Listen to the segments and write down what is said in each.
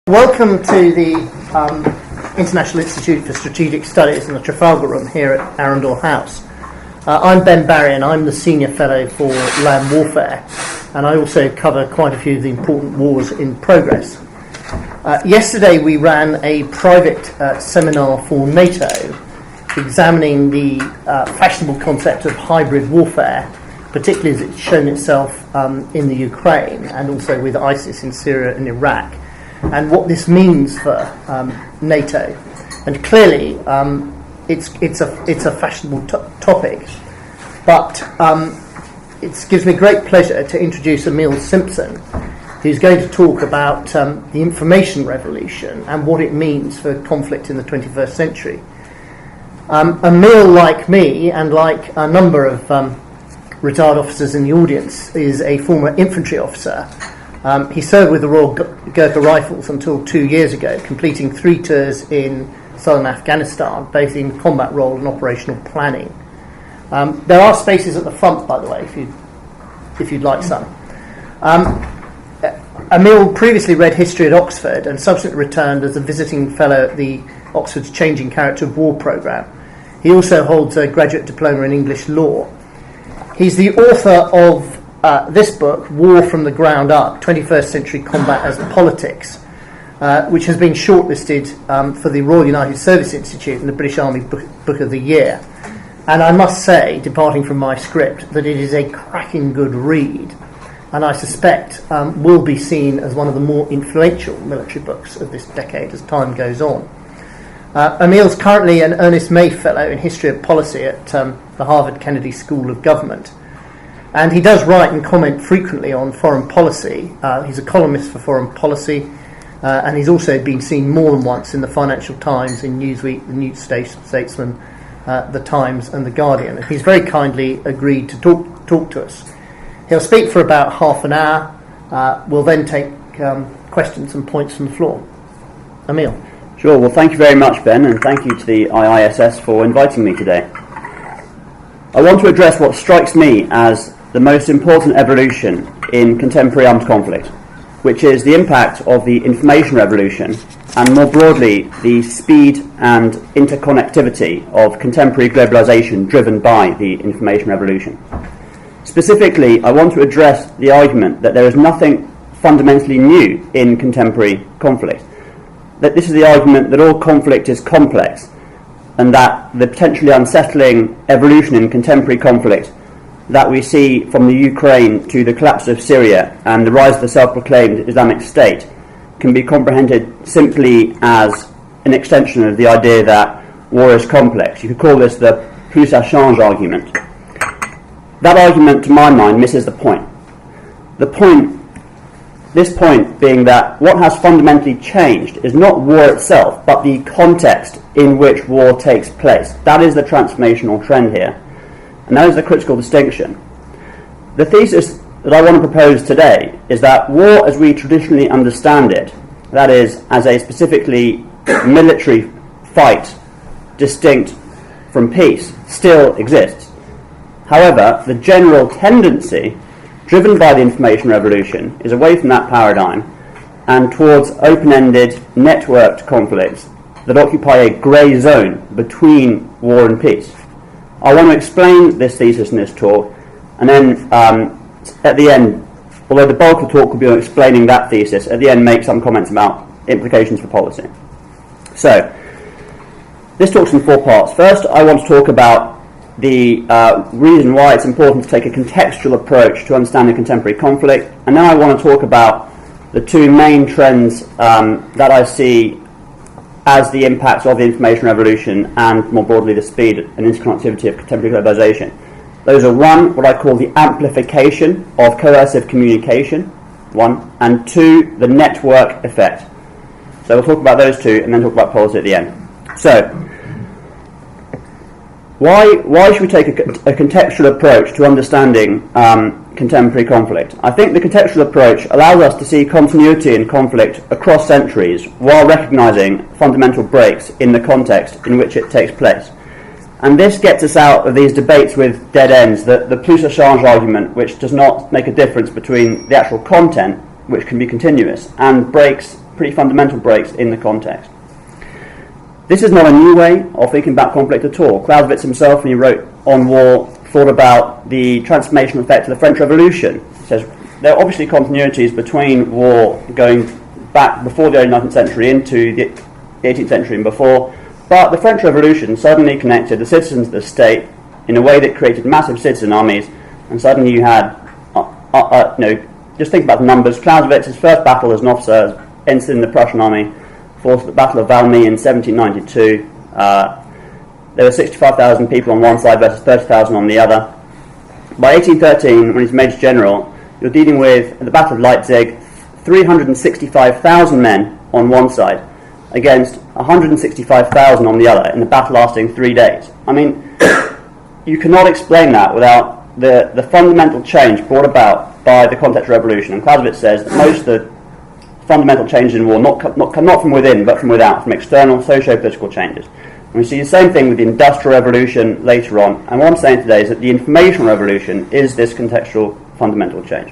Welcome to the International Institute for Strategic Studies in the Trafalgar Room here at Arundel House. I'm Ben Barry and I'm the Senior Fellow for Land Warfare, and I also cover quite a few of the important wars in progress. Yesterday we ran a private seminar for NATO examining the fashionable concept of hybrid warfare, particularly as it's shown itself in the Ukraine and also with ISIS in Syria and Iraq, and what this means for NATO. And clearly it's a fashionable topic, but it gives me great pleasure to introduce Emil Simpson, who's going to talk about the information revolution and what it means for conflict in the 21st century. Emil, like me and like a number of retired officers in the audience, is a former infantry officer. He served with the Royal Gurkha Rifles until 2 years ago, completing 3 tours in southern Afghanistan, both in combat role and operational planning. There are spaces at the front, by the way, if you'd like some. Emil previously read history at Oxford and subsequently returned as a visiting fellow at the Oxford's Changing Character of War programme. He also holds a graduate diploma in English law. He's the author of this book, War from the Ground Up, 21st Century Combat as Politics, which has been shortlisted for the Royal United Service Institute and the British Army Book of the Year. And I must say, departing from my script, that it is a cracking good read, and I suspect will be seen as one of the more influential military books of this decade as time goes on. Emil's currently an Ernest May Fellow in History of Policy at the Harvard Kennedy School of Government. And he does write and comment frequently on foreign policy. He's a columnist for Foreign Policy, and he's also been seen more than once in the Financial Times, in Newsweek, the New Statesman, the Times and the Guardian. And he's very kindly agreed to talk to us. He'll speak for about half an hour. We'll then take questions and points from the floor. Emil. Sure, well thank you very much, Ben, and thank you to the IISS for inviting me today. I want to address what strikes me as the most important evolution in contemporary armed conflict, which is the impact of the information revolution and more broadly the speed and interconnectivity of contemporary globalization driven by the information revolution. Specifically, I want to address the argument that there is nothing fundamentally new in contemporary conflict, that this is the argument that all conflict is complex, and that the potentially unsettling evolution in contemporary conflict that we see from the Ukraine to the collapse of Syria and the rise of the self-proclaimed Islamic State can be comprehended simply as an extension of the idea that war is complex. You could call this the plus ça change argument. That argument, to my mind, misses the point. This point being that what has fundamentally changed is not war itself, but the context in which war takes place. That is the transformational trend here, and that is the critical distinction. The thesis that I want to propose today is that war as we traditionally understand it, that is, as a specifically military fight distinct from peace, still exists. However, the general tendency driven by the information revolution is away from that paradigm and towards open-ended, networked conflicts that occupy a grey zone between war and peace. I want to explain this thesis in this talk, and then at the end, although the bulk of the talk will be on explaining that thesis, at the end make some comments about implications for policy. So, this talk's in 4 parts. First, I want to talk about the reason why it's important to take a contextual approach to understanding contemporary conflict, and then I want to talk about the 2 main trends that I see as the impacts of the information revolution and more broadly the speed and interconnectivity of contemporary globalization. Those are 1, what I call the amplification of coercive communication, 1, and 2, the network effect. So we'll talk about those 2 and then talk about policy at the end. So, why should we take a contextual approach to understanding contemporary conflict? I think the contextual approach allows us to see continuity in conflict across centuries while recognising fundamental breaks in the context in which it takes place. And this gets us out of these debates with dead ends, the plus ça change argument, which does not make a difference between the actual content, which can be continuous, and breaks pretty fundamental breaks in the context. This is not a new way of thinking about conflict at all. Clausewitz himself, when he wrote on war, thought about the transformational effect of the French Revolution. He says there are obviously continuities between war going back before the early 19th century into the 18th century and before, but the French Revolution suddenly connected the citizens to the state in a way that created massive citizen armies, and suddenly you had, just think about the numbers. Clausewitz's first battle as an officer entered in the Prussian army, fought at the Battle of Valmy in 1792. There were 65,000 people on one side versus 30,000 on the other. By 1813, when he's Major General, you're dealing with, at the Battle of Leipzig, 365,000 men on one side against 165,000 on the other in the battle lasting 3 days. I mean, you cannot explain that without the fundamental change brought about by the context revolution. And Clausewitz says that most of the fundamental changes in war not from within, but from without, from external socio-political changes. And we see the same thing with the Industrial Revolution later on. And what I'm saying today is that the Information Revolution is this contextual fundamental change.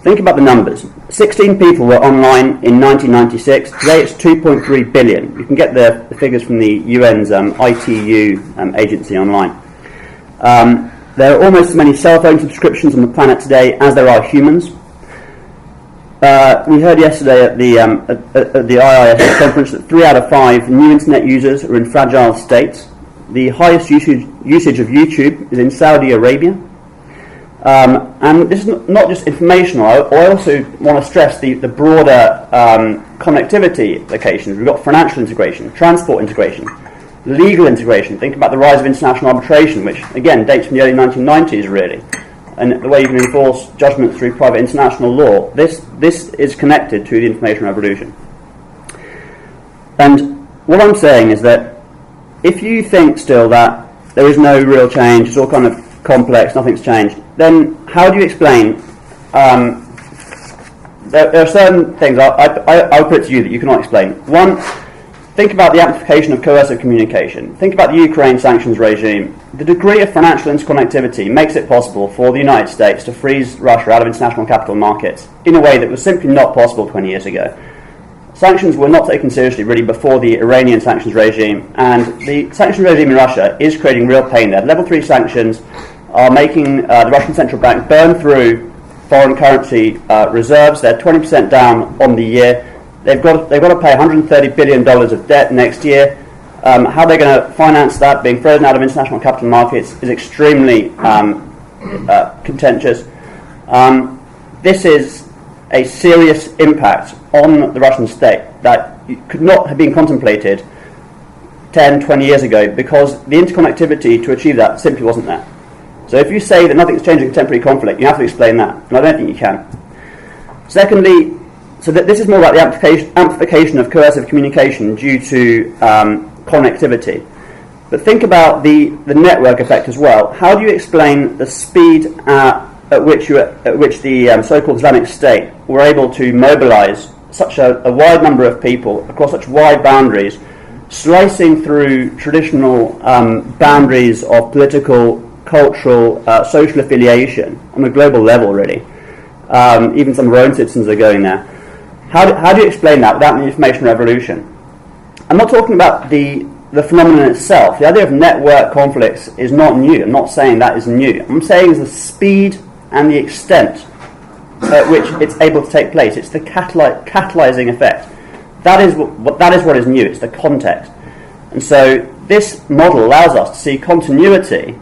Think about the numbers. 16 people were online in 1996. Today it's 2.3 billion. You can get the figures from the UN's ITU agency online. There are almost as many cell phone subscriptions on the planet today as there are humans. We heard yesterday at the IIS conference that 3 out of 5 new internet users are in fragile states. The highest usage of YouTube is in Saudi Arabia. And this is not just informational. I also want to stress the broader connectivity implications. We've got financial integration, transport integration, legal integration. Think about the rise of international arbitration, which again dates from the early 1990s really, and the way you can enforce judgments through private international law. This is connected to the information revolution. And what I'm saying is that if you think still that there is no real change, it's all kind of complex, nothing's changed, then how do you explain there are certain things I'll put to you that you cannot explain. One, think about the amplification of coercive communication. Think about the Ukraine sanctions regime. The degree of financial interconnectivity makes it possible for the United States to freeze Russia out of international capital markets in a way that was simply not possible 20 years ago. Sanctions were not taken seriously really before the Iranian sanctions regime, and the sanctions regime in Russia is creating real pain there. Level 3 sanctions are making the Russian central bank burn through foreign currency reserves. They're 20% down on the year. They've got to pay $130 billion of debt next year. How they're going to finance that, being frozen out of international capital markets, is extremely contentious. This is a serious impact on the Russian state that could not have been contemplated 10, 20 years ago, because the interconnectivity to achieve that simply wasn't there. So if you say that nothing's changed in contemporary conflict, you have to explain that, and I don't think you can. Secondly, so that this is more about the amplification of coercive communication due to connectivity. But think about the network effect as well. How do you explain the speed at which the so-called Islamic State were able to mobilize such a wide number of people across such wide boundaries, slicing through traditional boundaries of political, cultural, social affiliation on a global level, really? Even some of our own citizens are going there. How do you explain that without the information revolution? I'm not talking about the phenomenon itself. The idea of network conflicts is not new. I'm not saying that is new. I'm saying is the speed and the extent at which it's able to take place. It's the catalyzing effect. That is what is new. It's the context. And so this model allows us to see continuity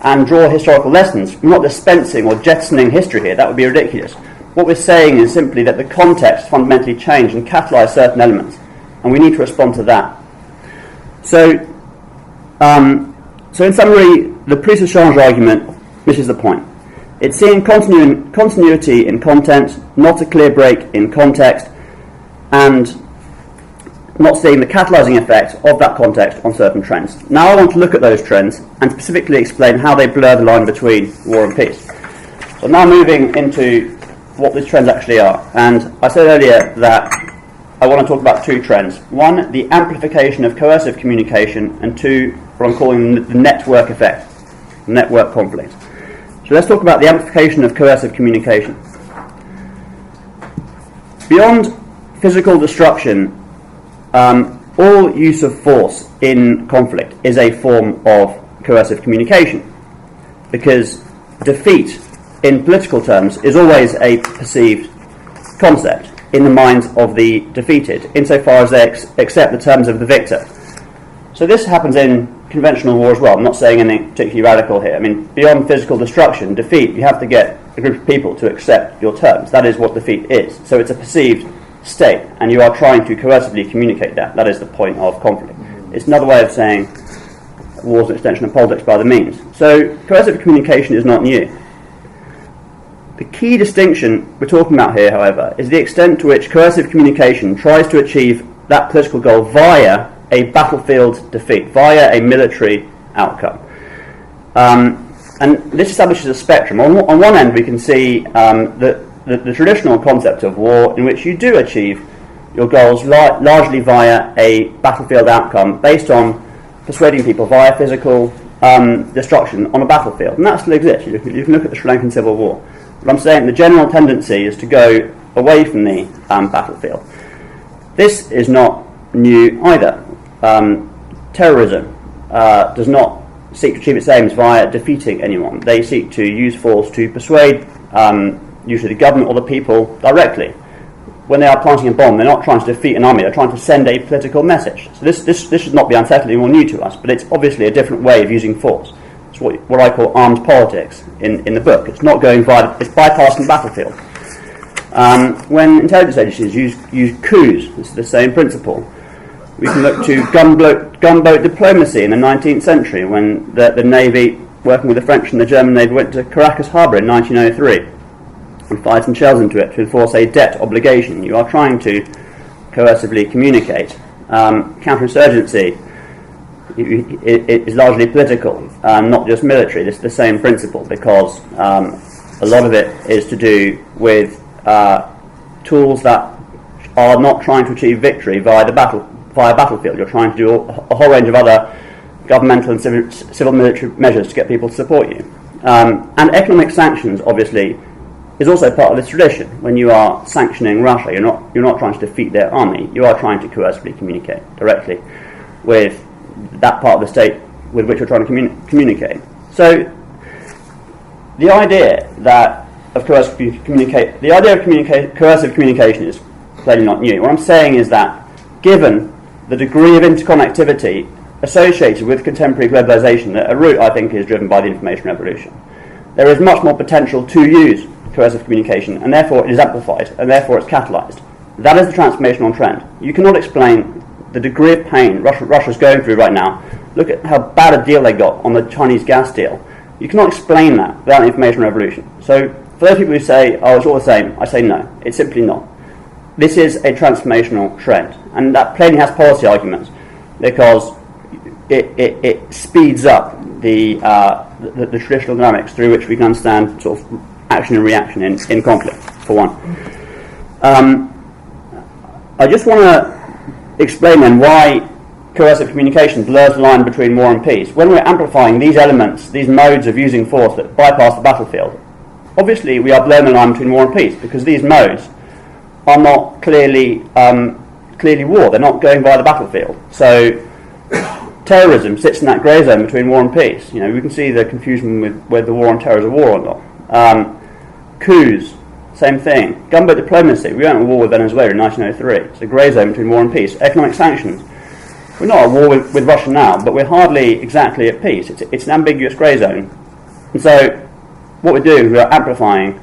and draw historical lessons. We're not dispensing or jettisoning history here. That would be ridiculous. What we're saying is simply that the context fundamentally changed and catalysed certain elements, and we need to respond to that. So in summary, the prise de change argument misses the point. It's seeing continuity in content, not a clear break in context, and not seeing the catalysing effect of that context on certain trends. Now I want to look at those trends and specifically explain how they blur the line between war and peace. So now moving into what these trends actually are. And I said earlier that I want to talk about two trends. One, the amplification of coercive communication, and two, what I'm calling the network effect, network conflict. So let's talk about the amplification of coercive communication. Beyond physical destruction, all use of force in conflict is a form of coercive communication, because defeat in political terms is always a perceived concept in the minds of the defeated, insofar as they accept the terms of the victor. So this happens in conventional war as well. I'm not saying anything particularly radical here. I mean, beyond physical destruction, defeat, you have to get a group of people to accept your terms. That is what defeat is. So it's a perceived state, and you are trying to coercively communicate that. That is the point of conflict. It's another way of saying war is an extension of politics by the means. So coercive communication is not new. The key distinction we're talking about here, however, is the extent to which coercive communication tries to achieve that political goal via a battlefield defeat, via a military outcome. And this establishes a spectrum. On one end, we can see the traditional concept of war, in which you do achieve your goals largely via a battlefield outcome based on persuading people via physical destruction on a battlefield. And that still exists. You can look at the Sri Lankan Civil War. But I'm saying the general tendency is to go away from the battlefield. This is not new either. Terrorism does not seek to achieve its aims via defeating anyone. They seek to use force to persuade usually the government or the people directly. When they are planting a bomb, they're not trying to defeat an army, they're trying to send a political message. So this should not be unsettling or new to us, but it's obviously a different way of using force. It's what I call armed politics in the book. It's not going via, it's bypassing the battlefield. When intelligence agencies use coups, it's the same principle. We can look to gunboat diplomacy in the 19th century, when the Navy, working with the French and the German Navy, went to Caracas Harbour in 1903 and fired some shells into it to enforce a debt obligation. You are trying to coercively communicate. Counterinsurgency is largely political, not just military. This is the same principle, because a lot of it is to do with tools that are not trying to achieve victory via battlefield. You're trying to do a whole range of other governmental and civil military measures to get people to support you. And economic sanctions, obviously, is also part of this tradition. When you are sanctioning Russia, you're not trying to defeat their army. You are trying to coercively communicate directly with that part of the state with which you're trying to communicate. So the idea of coercive communication is clearly not new. What I'm saying is that, given the degree of interconnectivity associated with contemporary globalization, that a root, I think, is driven by the information revolution, there is much more potential to use coercive communication, and therefore it is amplified, and therefore it's catalyzed. That is the transformational trend. You cannot explain the degree of pain Russia's going through right now. Look at how bad a deal they got on the Chinese gas deal. You cannot explain that without the information revolution. So for those people who say, oh, it's all the same, I say no, it's simply not. This is a transformational trend, and that plainly has policy arguments, because it speeds up the traditional dynamics through which we can understand sort of action and reaction in conflict, for one. I just want to explain then why coercive communication blurs the line between war and peace. When we're amplifying these elements, these modes of using force that bypass the battlefield, obviously we are blurring the line between war and peace, because these modes are not clearly war. They're not going via the battlefield. So terrorism sits in that grey zone between war and peace. You know, we can see the confusion with whether the war on terror is a war or not. Coups, same thing. Gunboat diplomacy. We went to war with Venezuela in 1903. It's a grey zone between war and peace. Economic sanctions. We're not at war with Russia now, but we're hardly exactly at peace. It's an ambiguous grey zone. And so what we're doing is we're amplifying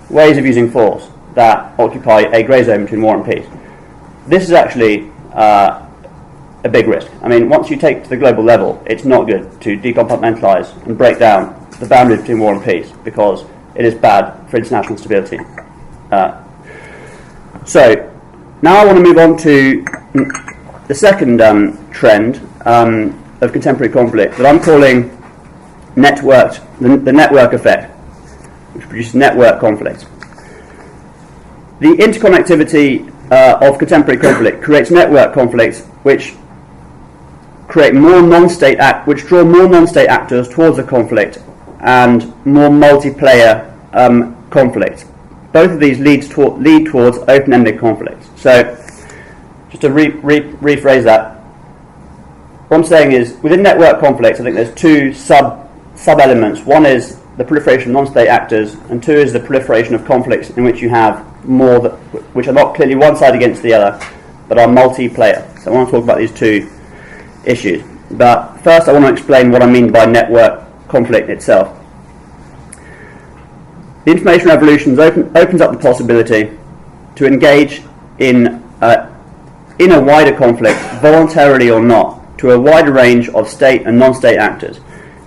ways of using force that occupy a grey zone between war and peace. This is actually a big risk. I mean, once you take it to the global level, it's not good to decompartmentalise and break down the boundaries between war and peace, because it is bad for international stability. So now I want to move on to the second trend of contemporary conflict that I'm calling the network effect, which produces network conflicts. The interconnectivity of contemporary conflict creates network conflicts which create more non-state which draw more non-state actors towards the conflict, and more multiplayer conflict. both of these lead towards open-ended conflicts. So, just to rephrase that, what I'm saying is, within network conflicts, I think there's two sub-elements. One is the proliferation of non-state actors, and two is the proliferation of conflicts in which you have more which are not clearly one side against the other, but are multiplayer. So I want to talk about these two issues. But first I want to explain what I mean by network conflict itself. The information revolution opens up the possibility to engage in a wider conflict, voluntarily or not, to a wider range of state and non-state actors.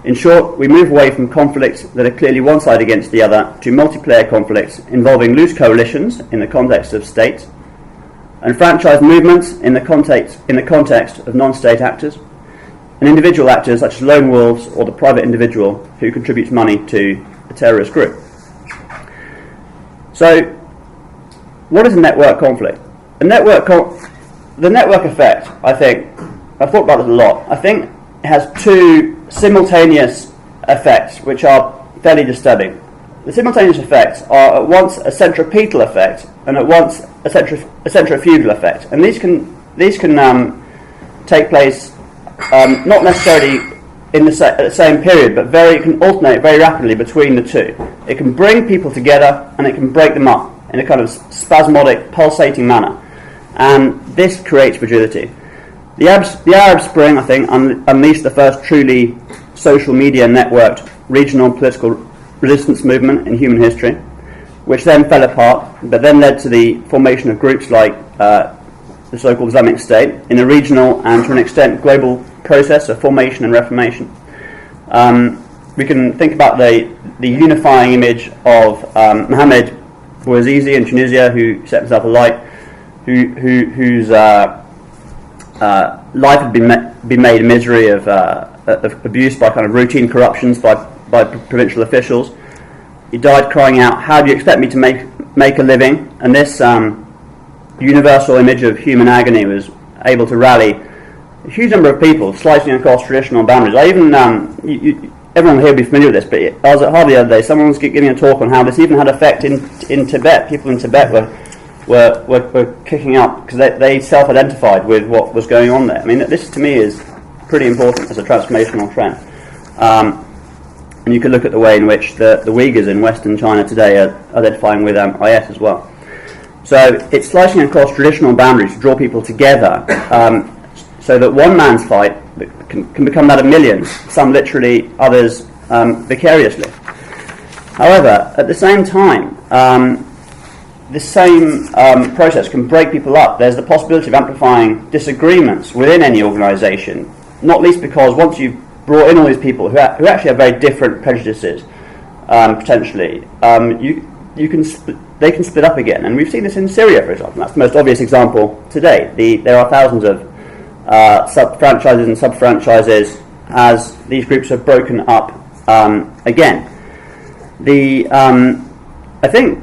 In short, we move away from conflicts that are clearly one side against the other to multiplayer conflicts involving loose coalitions in the context of states, and franchise movements in the context of non-state actors, and individual actors such as lone wolves or the private individual who contributes money to a terrorist group. So, what is a network conflict? The network effect, I think, I've thought about this a lot. I think it has two simultaneous effects which are fairly disturbing. The simultaneous effects are at once a centripetal effect and at once a centrifugal effect, and these can take place not necessarily at the same period, but can alternate very rapidly between the two. It can bring people together and it can break them up in a kind of spasmodic, pulsating manner, and this creates fragility. The Arab Spring, I think, unleashed the first truly social media networked regional political resistance movement in human history, which then fell apart, but then led to the formation of groups like the so-called Islamic State in a regional and, to an extent, global process of formation and reformation. We can think about the unifying image of Mohamed Bouazizi in Tunisia, who set himself alight, whose life had been made a misery of abuse by kind of routine corruptions by provincial officials. He died crying out, "How do you expect me to make a living?" And this universal image of human agony was able to rally a huge number of people, slicing across traditional boundaries. Everyone here will be familiar with this, but I was at Harvard the other day. Someone was giving a talk on how this even had effect in Tibet. People in Tibet were kicking up because they self-identified with what was going on there. I mean, this to me is pretty important as a transformational trend. And you can look at the way in which the Uyghurs in Western China today are identifying with IS as well. So it's slicing across traditional boundaries to draw people together, so that one man's fight can become that of millions, some literally, others vicariously. However, at the same time, this same process can break people up. There's the possibility of amplifying disagreements within any organisation, not least because once you've brought in all these people who actually have very different prejudices, potentially, they can split up again. And we've seen this in Syria, for example. That's the most obvious example today. There are thousands of franchises and sub-franchises as these groups have broken up again. I think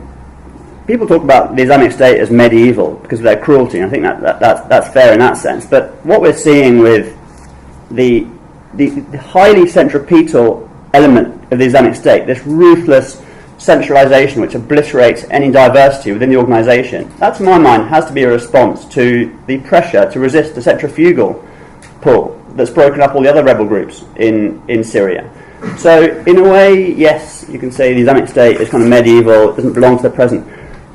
people talk about the Islamic State as medieval because of their cruelty, and I think that's fair in that sense. But what we're seeing with the highly centripetal element of the Islamic State, this ruthless centralization which obliterates any diversity within the organisation, that to my mind has to be a response to the pressure to resist the centrifugal pull that's broken up all the other rebel groups in Syria. So in a way, yes, you can say the Islamic State is kind of medieval, it doesn't belong to the present.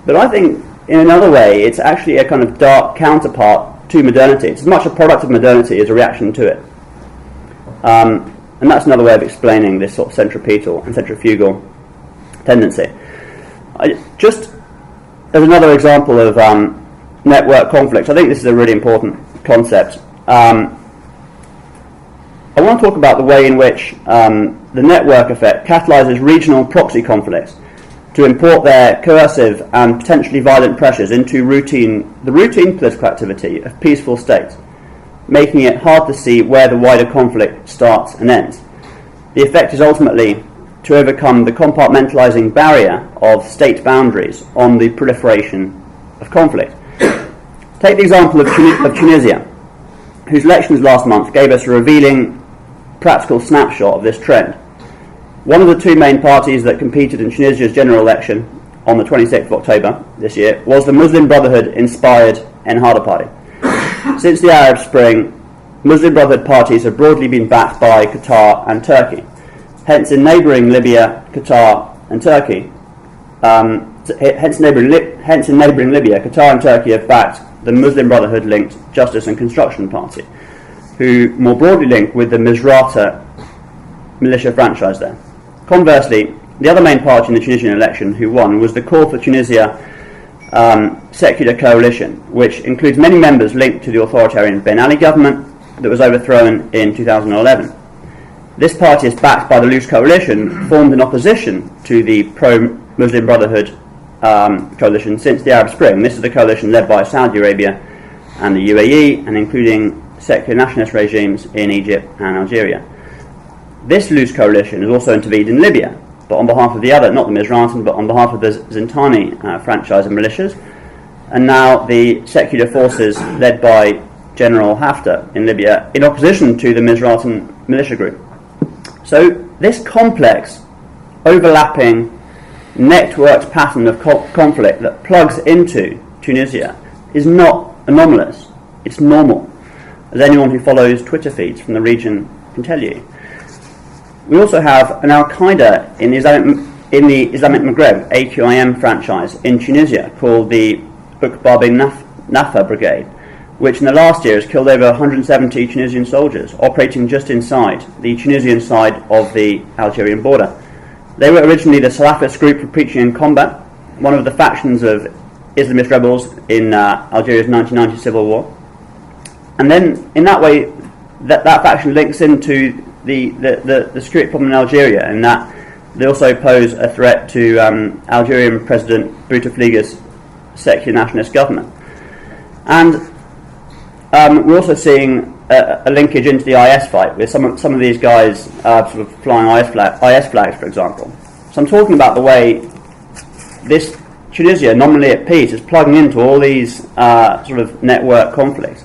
But I think in another way it's actually a kind of dark counterpart to modernity. It's as much a product of modernity as a reaction to it. And that's another way of explaining this sort of centripetal and centrifugal tendency. Just as another example of network conflicts, I think this is a really important concept. I want to talk about the way in which the network effect catalyses regional proxy conflicts to import their coercive and potentially violent pressures into the routine political activity of peaceful states, making it hard to see where the wider conflict starts and ends. The effect is ultimately to overcome the compartmentalizing barrier of state boundaries on the proliferation of conflict. Take the example of Tunisia, whose elections last month gave us a revealing practical snapshot of this trend. One of the two main parties that competed in Tunisia's general election, on the 26th of October this year, was the Muslim Brotherhood-inspired Ennahda Party. Since the Arab Spring, Muslim Brotherhood parties have broadly been backed by Qatar and Turkey. Hence, in neighbouring Libya, Qatar and Turkey, hence in neighbouring Libya, Qatar and Turkey have backed the Muslim Brotherhood-linked Justice and Construction Party, who more broadly link with the Misrata militia franchise there. Conversely, the other main party in the Tunisian election who won was the Call for Tunisia Secular Coalition, which includes many members linked to the authoritarian Ben Ali government that was overthrown in 2011. This party is backed by the Loose Coalition, formed in opposition to the pro-Muslim Brotherhood coalition since the Arab Spring. This is the coalition led by Saudi Arabia and the UAE, and including secular nationalist regimes in Egypt and Algeria. This Loose Coalition has also intervened in Libya, but on behalf of the other, not the Misratan, but on behalf of the Zintani franchise and militias, and now the secular forces led by General Haftar in Libya, in opposition to the Misratan militia group. So this complex, overlapping, networked pattern of conflict that plugs into Tunisia is not anomalous, it's normal, as anyone who follows Twitter feeds from the region can tell you. We also have an Al-Qaeda in the Islamic Maghreb, AQIM franchise in Tunisia, called the Uqba bin Nafa Brigade, which in the last year has killed over 170 Tunisian soldiers, operating just inside the Tunisian side of the Algerian border. They were originally the Salafist group for preaching and combat, one of the factions of Islamist rebels in Algeria's 1990 civil war. And then, in that way, that faction links into the security problem in Algeria, in that they also pose a threat to Algerian President Bouteflika's secular nationalist government. And we're also seeing a linkage into the IS fight, with some of these guys sort of flying IS flags, for example. So I'm talking about the way this Tunisia, nominally at peace, is plugging into all these sort of network conflicts.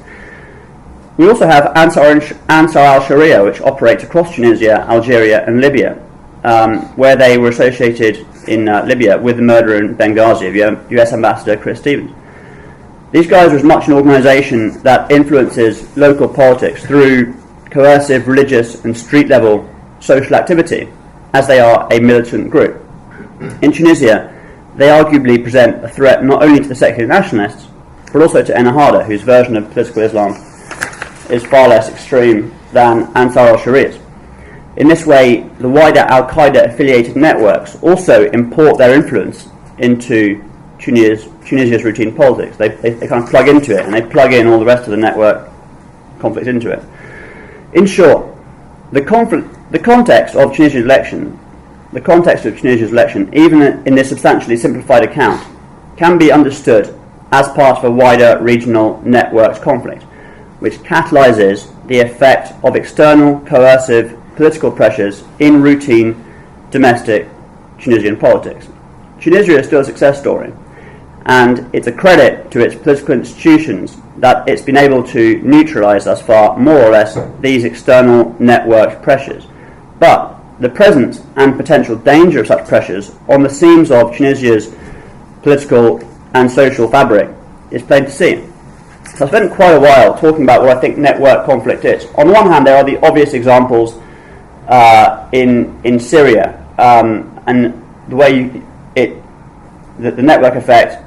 We also have Ansar al-Sharia, which operates across Tunisia, Algeria and Libya, where they were associated in Libya with the murder in Benghazi of US Ambassador Chris Stevens. These guys are as much an organisation that influences local politics through coercive, religious and street-level social activity as they are a militant group. In Tunisia, they arguably present a threat not only to the secular nationalists, but also to Ennahda, whose version of political Islam is far less extreme than Ansar al-Sharia's. In this way, the wider Al-Qaeda affiliated networks also import their influence into Tunisia's routine politics. They kind of plug into it, and they plug in all the rest of the network conflict into it. In short, the context of Tunisia's election, even in this substantially simplified account, can be understood as part of a wider regional networks conflict, which catalyses the effect of external coercive political pressures in routine domestic Tunisian politics. Tunisia is still a success story, and it's a credit to its political institutions that it's been able to neutralise thus far, more or less, these external networked pressures. But the presence and potential danger of such pressures on the seams of Tunisia's political and social fabric is plain to see. So I spent quite a while talking about what I think network conflict is. On the one hand, there are the obvious examples in Syria, and the way the network effect,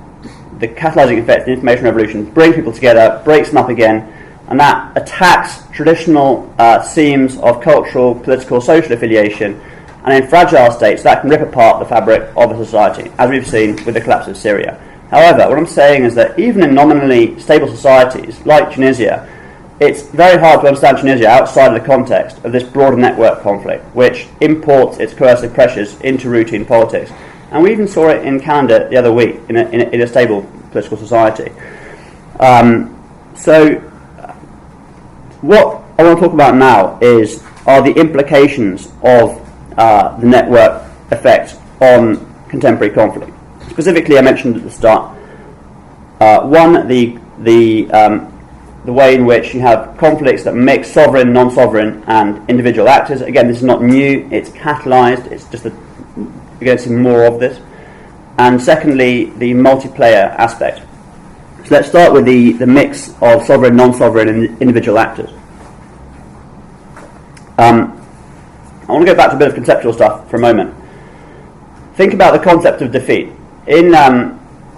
the catalysing effect, the information revolution, brings people together, breaks them up again, and that attacks traditional seams of cultural, political, social affiliation, and in fragile states that can rip apart the fabric of a society, as we've seen with the collapse of Syria. However, what I'm saying is that even in nominally stable societies like Tunisia, it's very hard to understand Tunisia outside of the context of this broader network conflict, which imports its coercive pressures into routine politics. And we even saw it in Canada the other week in a stable political society. So what I want to talk about now are the implications of the network effect on contemporary conflict. Specifically, I mentioned at the start, one, the way in which you have conflicts that mix sovereign, non-sovereign and individual actors. Again, this is not new, it's catalysed, it's just we're going to see more of this. and secondly, the multiplayer aspect. So let's start with the mix of sovereign, non-sovereign, and individual actors. I want to go back to a bit of conceptual stuff for a moment. Think about the concept of defeat. In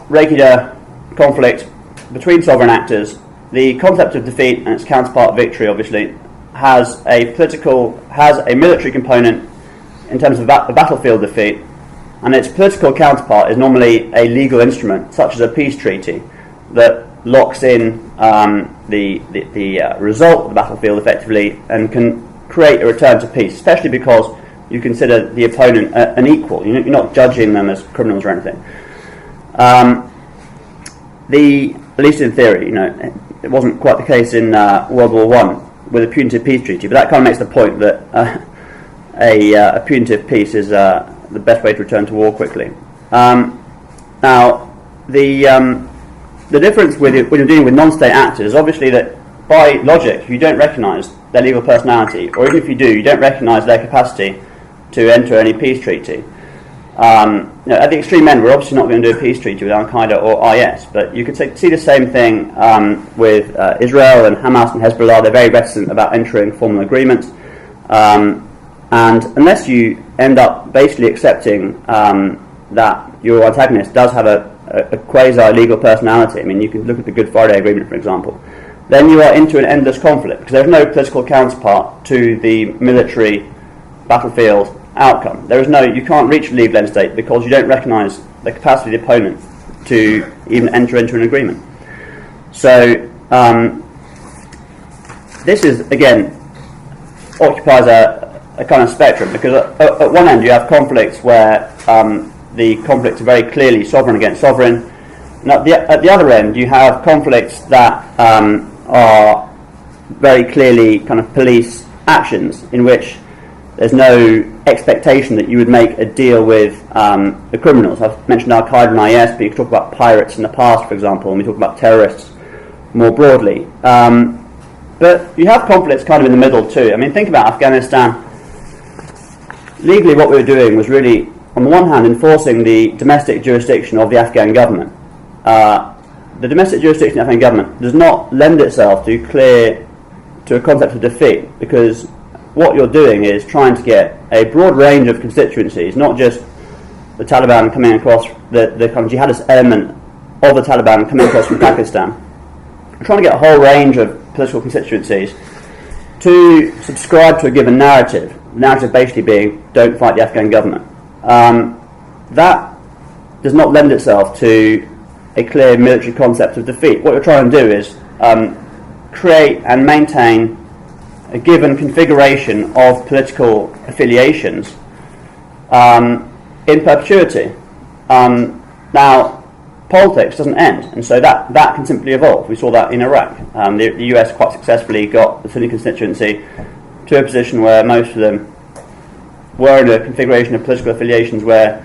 regular conflict between sovereign actors, the concept of defeat and its counterpart victory, obviously, has a military component in terms of a battlefield defeat, and its political counterpart is normally a legal instrument, such as a peace treaty, that locks in the result of the battlefield effectively and can create a return to peace, especially because you consider the opponent an equal. You're not judging them as criminals or anything. At least in theory, it wasn't quite the case in World War I with a punitive peace treaty, but that kind of makes the point that a punitive peace is the best way to return to war quickly. Now, the difference when you're dealing with non-state actors is obviously that by logic you don't recognise their legal personality, or even if you do, you don't recognise their capacity to enter any peace treaty. At the extreme end, we're obviously not going to do a peace treaty with Al-Qaeda or IS, but you could see the same thing with Israel and Hamas and Hezbollah. They're very reticent about entering formal agreements, and unless you end up basically accepting that your antagonist does have a quasi-legal personality, I mean, you can look at the Good Friday Agreement, for example, then you are into an endless conflict, because there's no political counterpart to the military battlefield outcome. You can't reach a legal end state because you don't recognise the capacity of the opponent to even enter into an agreement. So this is, again, occupies a kind of spectrum, because at one end you have conflicts where the conflicts are very clearly sovereign against sovereign, and at the other end you have conflicts that are very clearly kind of police actions, in which there's no expectation that you would make a deal with the criminals. I've mentioned Al-Qaeda and IS, but you could talk about pirates in the past, for example, and we talk about terrorists more broadly. But you have conflicts kind of in the middle too. I mean, think about Afghanistan. Legally, what we were doing was really, on the one hand, enforcing the domestic jurisdiction of the Afghan government. The domestic jurisdiction of the Afghan government does not lend itself to a concept of defeat, because what you're doing is trying to get a broad range of constituencies, not just the Taliban coming across, the kind of jihadist element of the Taliban coming across from Pakistan. You're trying to get a whole range of political constituencies to subscribe to a given narrative, the narrative basically being, don't fight the Afghan government. That does not lend itself to a clear military concept of defeat. What you're trying to do is create and maintain a given configuration of political affiliations in perpetuity. Now, politics doesn't end, and so that can simply evolve. We saw that in Iraq. The US quite successfully got the Sunni constituency to a position where most of them were in a configuration of political affiliations where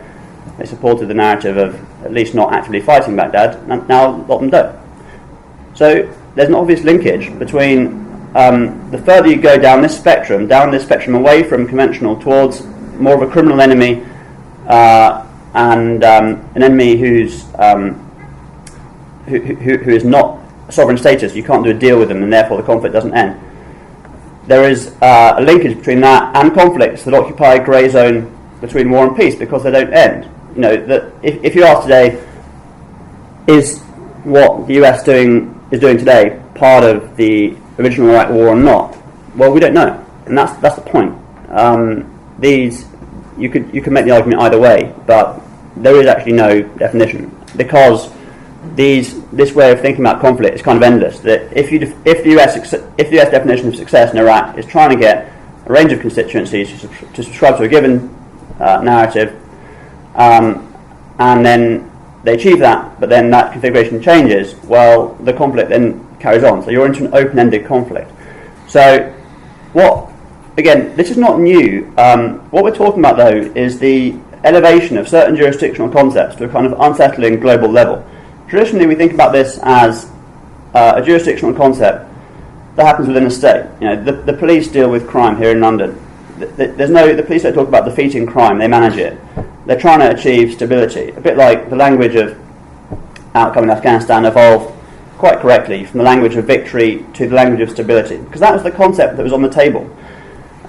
they supported the narrative of at least not actively fighting Baghdad, and now a lot of them don't. So there's an obvious linkage between the further you go down this spectrum away from conventional towards more of a criminal enemy, and an enemy who is not sovereign status. You can't do a deal with them, and therefore the conflict doesn't end. There is a linkage between that and conflicts that occupy a grey zone between war and peace, because they don't end. That if you ask today, is what the US is doing today part of the original Iraq War or not? Well, we don't know, and that's the point. You could make the argument either way, but there is actually no definition, because this way of thinking about conflict is kind of endless. That if the US definition of success in Iraq is trying to get a range of constituencies to subscribe to a given narrative, and then they achieve that, but then that configuration changes, well, the conflict then carries on. So you're into an open-ended conflict. So again, this is not new. What we're talking about, though, is the elevation of certain jurisdictional concepts to a kind of unsettling global level. Traditionally, we think about this as a jurisdictional concept that happens within a state. The police deal with crime here in London. The police don't talk about defeating crime; they manage it. they're trying to achieve stability. A bit like the language of outcome in Afghanistan evolved quite correctly from the language of victory to the language of stability, because that was the concept that was on the table.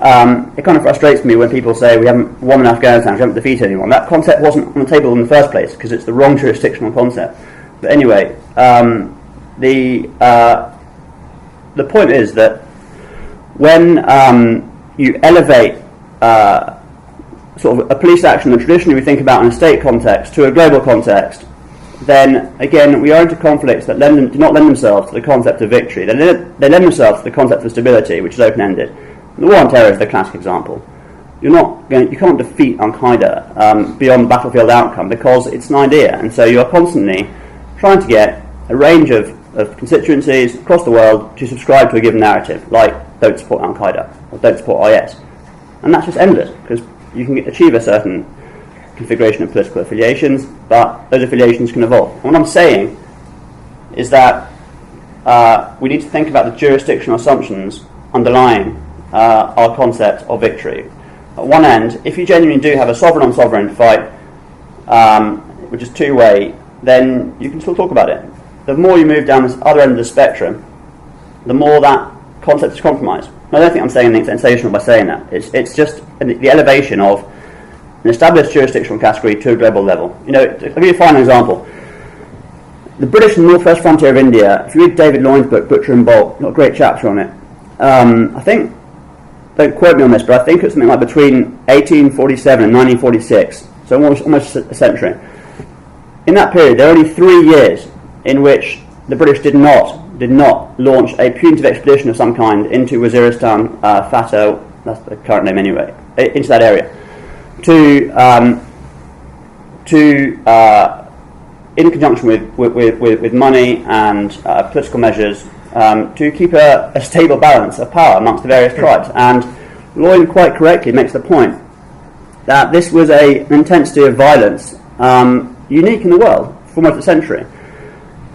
It kind of frustrates me when people say we haven't won in Afghanistan, we haven't defeated anyone. That concept wasn't on the table in the first place because it's the wrong jurisdictional concept. But anyway, the point is that when you elevate sort of a police action that traditionally we think about in a state context to a global context, then again we are into conflicts that do not lend themselves to the concept of victory. They lend themselves to the concept of stability, which is open-ended. The war on terror is the classic example. You can't defeat Al-Qaeda beyond battlefield outcome because it's an idea, and so you are constantly trying to get a range of constituencies across the world to subscribe to a given narrative, like don't support Al-Qaeda or don't support IS. And that's just endless, because you can achieve a certain configuration of political affiliations, but those affiliations can evolve. And what I'm saying is that we need to think about the jurisdictional assumptions underlying our concept of victory. At one end, if you genuinely do have a sovereign-on-sovereign fight, which is two-way, then you can still talk about it. The more you move down this other end of the spectrum, the more that concept is compromised. I don't think I'm saying anything sensational by saying that. It's just the elevation of an established jurisdictional category to a global level. I'll give you a final example. The British and Northwest Frontier of India, if you read David Loyne's book, Butcher and Bolt, got a great chapter on it. I think, don't quote me on this, but I think it's something like between 1847 and 1946, so almost a century. In that period, there are only 3 years in which the British did not launch a punitive expedition of some kind into Waziristan, Fatah, that's the current name anyway, into that area, in conjunction with money and political measures, to keep a stable balance of power amongst the various tribes. And Loyne quite correctly makes the point that this was an intensity of violence unique in the world for almost a century.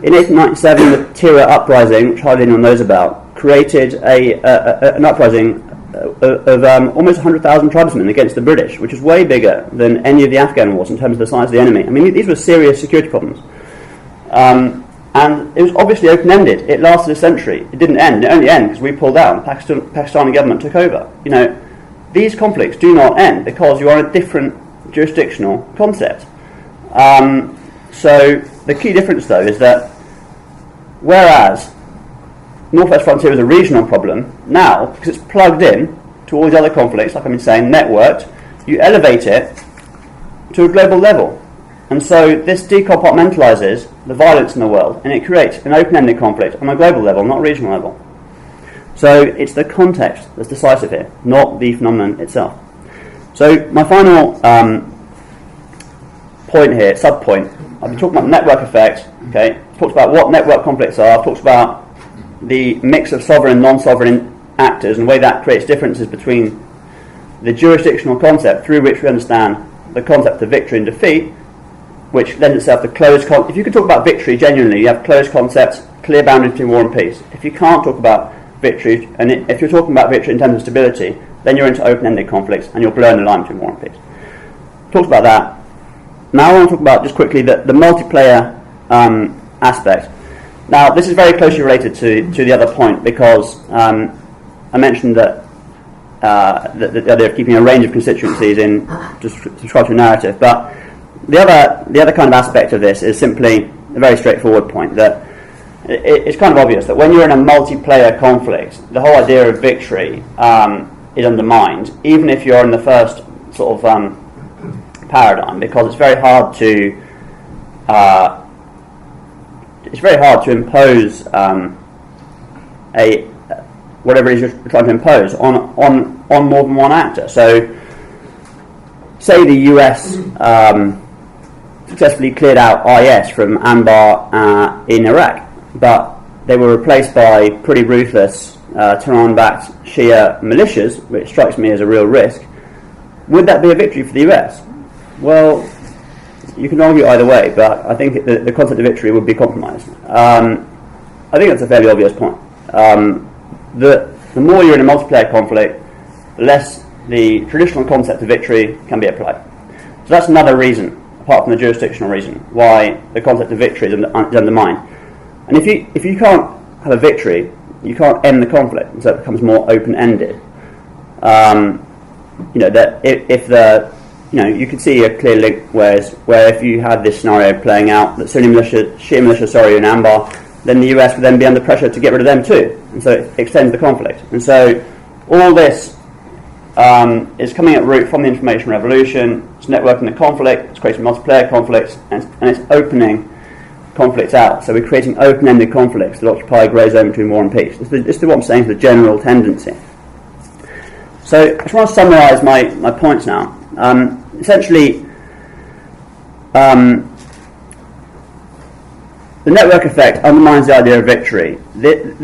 In 1897, the Tira uprising, which hardly anyone knows about, created an uprising of almost 100,000 tribesmen against the British, which is way bigger than any of the Afghan wars in terms of the size of the enemy. I mean, these were serious security problems. And it was obviously open-ended. It lasted a century. It didn't end. It only ended because we pulled out and the Pakistani government took over. These conflicts do not end because you are on a different jurisdictional concept. So the key difference, though, is that whereas Northwest Frontier is a regional problem, now, because it's plugged in to all these other conflicts, like I've been saying, networked, you elevate it to a global level. And so this decompartmentalizes the violence in the world, and it creates an open-ended conflict on a global level, not a regional level. So it's the context that's decisive here, not the phenomenon itself. So my final point here, sub-point, I've been talking about network effects, okay? I've talked about what network conflicts are, I've talked about the mix of sovereign and non-sovereign actors and the way that creates differences between the jurisdictional concept through which we understand the concept of victory and defeat, which lends itself to closed if you can talk about victory genuinely, you have closed concepts, clear boundaries between war and peace. If you can't talk about victory, and if you're talking about victory in terms of stability, then you're into open-ended conflicts and you're blurring the line between war and peace. Talked about that. Now I want to talk about, just quickly, the multiplayer aspect. Now, this is very closely related to the other point, because I mentioned that the idea of keeping a range of constituencies in to subscribe to a narrative, but the other kind of aspect of this is simply a very straightforward point, that it's kind of obvious that when you're in a multiplayer conflict, the whole idea of victory is undermined, even if you're in the first sort of paradigm, because it's very hard to impose whatever it is you're trying to impose on more than one actor. So, say the US successfully cleared out IS from Anbar in Iraq, but they were replaced by pretty ruthless Tehran-backed Shia militias, which strikes me as a real risk. Would that be a victory for the US? Well, you can argue either way, but I think the concept of victory would be compromised. I think that's a fairly obvious point. The more you're in a multiplayer conflict, the less the traditional concept of victory can be applied. So that's another reason, apart from the jurisdictional reason, why the concept of victory is undermined. And if you can't have a victory, you can't end the conflict, and so it becomes more open-ended. That if the you could see a clear link where if you had this scenario playing out, that Sunni militia, Shia militia, in Anbar, then the US would then be under pressure to get rid of them too, and so it extends the conflict. And so all this is coming at root from the information revolution. It's networking the conflict, it's creating multiplayer conflicts, and it's opening conflicts out. So we're creating open-ended conflicts that occupy grey zone between war and peace. This is what I'm saying is the general tendency. So I just want to summarise my points now. Essentially, the network effect undermines the idea of victory. It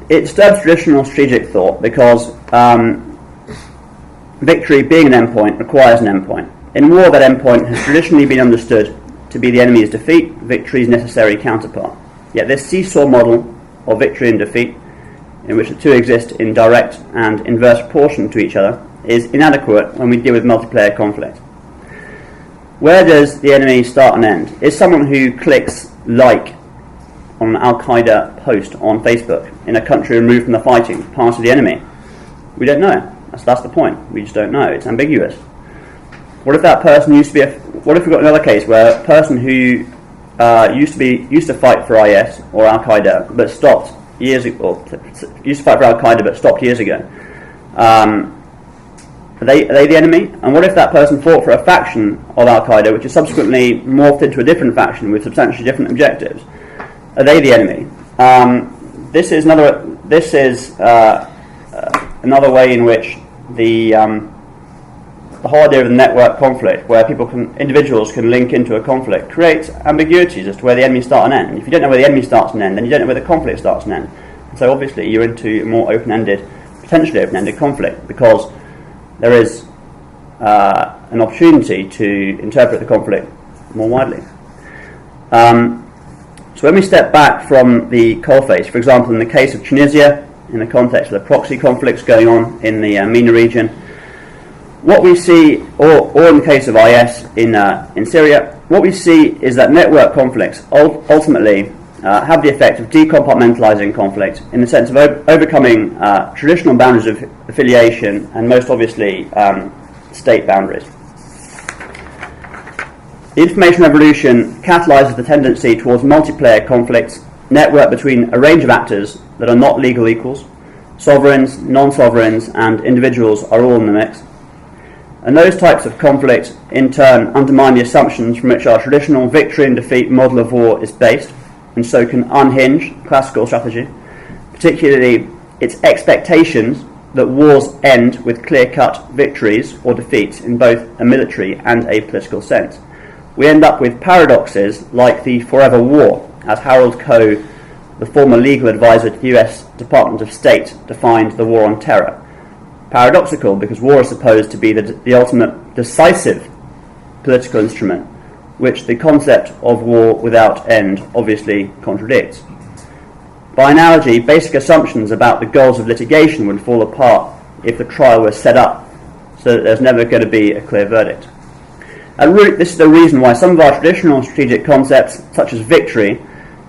disturbs traditional strategic thought because victory, being an endpoint, requires an endpoint. In war, that endpoint has traditionally been understood to be the enemy's defeat, victory's necessary counterpart. Yet this seesaw model of victory and defeat, in which the two exist in direct and inverse proportion to each other, is inadequate when we deal with multiplayer conflict. Where does the enemy start and end? Is someone who clicks like on an Al-Qaeda post on Facebook in a country removed from the fighting part of the enemy? We don't know. That's the point. We just don't know. It's ambiguous. What if that person what if we've got another case where a person who used to fight for IS or Al-Qaeda but stopped years ago, or used to fight for Al-Qaeda but stopped years ago? Are they the enemy? And what if that person fought for a faction of Al-Qaeda which is subsequently morphed into a different faction with substantially different objectives? Are they the enemy? This is another way in which the whole idea of the network conflict, where individuals can link into a conflict, creates ambiguities as to where the enemy starts and ends. If you don't know where the enemy starts and ends, then you don't know where the conflict starts and ends. And so obviously you're into a more potentially open-ended conflict, because there is an opportunity to interpret the conflict more widely. So when we step back from the coalface, for example, in the case of Tunisia, in the context of the proxy conflicts going on in the MENA region, what we see, or in the case of IS in Syria, what we see is that network conflicts ultimately have the effect of decompartmentalizing conflict in the sense of overcoming traditional boundaries of affiliation and most obviously state boundaries. The information revolution catalyzes the tendency towards multiplayer conflicts, networked between a range of actors that are not legal equals. Sovereigns, non-sovereigns, and individuals are all in the mix. And those types of conflict, in turn, undermine the assumptions from which our traditional victory and defeat model of war is based, and so can unhinge classical strategy, particularly its expectations that wars end with clear-cut victories or defeats in both a military and a political sense. We end up with paradoxes like the forever war, as Harold Koh, the former legal advisor to the US Department of State, defined the war on terror. Paradoxical because war is supposed to be the ultimate decisive political instrument, which the concept of war without end obviously contradicts. By analogy, basic assumptions about the goals of litigation would fall apart if the trial was set up so that there's never going to be a clear verdict. At root, this is the reason why some of our traditional strategic concepts, such as victory,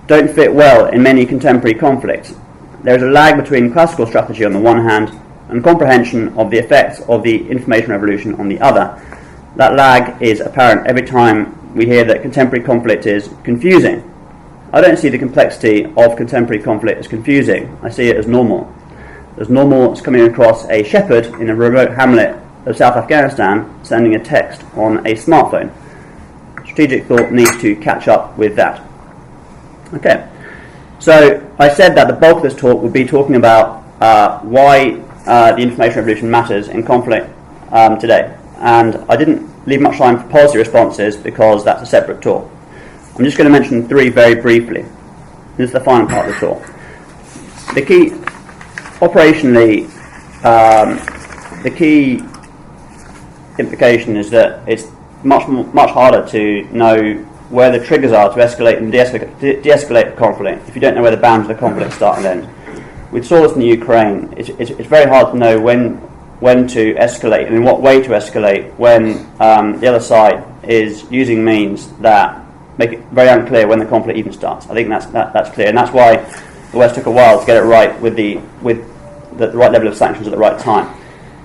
don't fit well in many contemporary conflicts. There is a lag between classical strategy on the one hand and comprehension of the effects of the information revolution on the other. That lag is apparent every time we hear that contemporary conflict is confusing. I don't see the complexity of contemporary conflict as confusing. I see it as normal. As normal as coming across a shepherd in a remote hamlet of South Afghanistan sending a text on a smartphone. Strategic thought needs to catch up with that. Okay, so I said that the bulk of this talk would be talking about why the information revolution matters in conflict today, and I didn't leave much time for policy responses because that's a separate talk. I'm just going to mention three very briefly. This is the final part of the talk. The key, operationally, the key implication is that it's much harder to know where the triggers are to escalate and de-escalate the conflict if you don't know where the bounds of the conflict start and end. We saw this in the Ukraine. It's very hard to know when to escalate and in what way to escalate when the other side is using means that make it very unclear when the conflict even starts. I think that's clear, and that's why the West took a while to get it right with the right level of sanctions at the right time.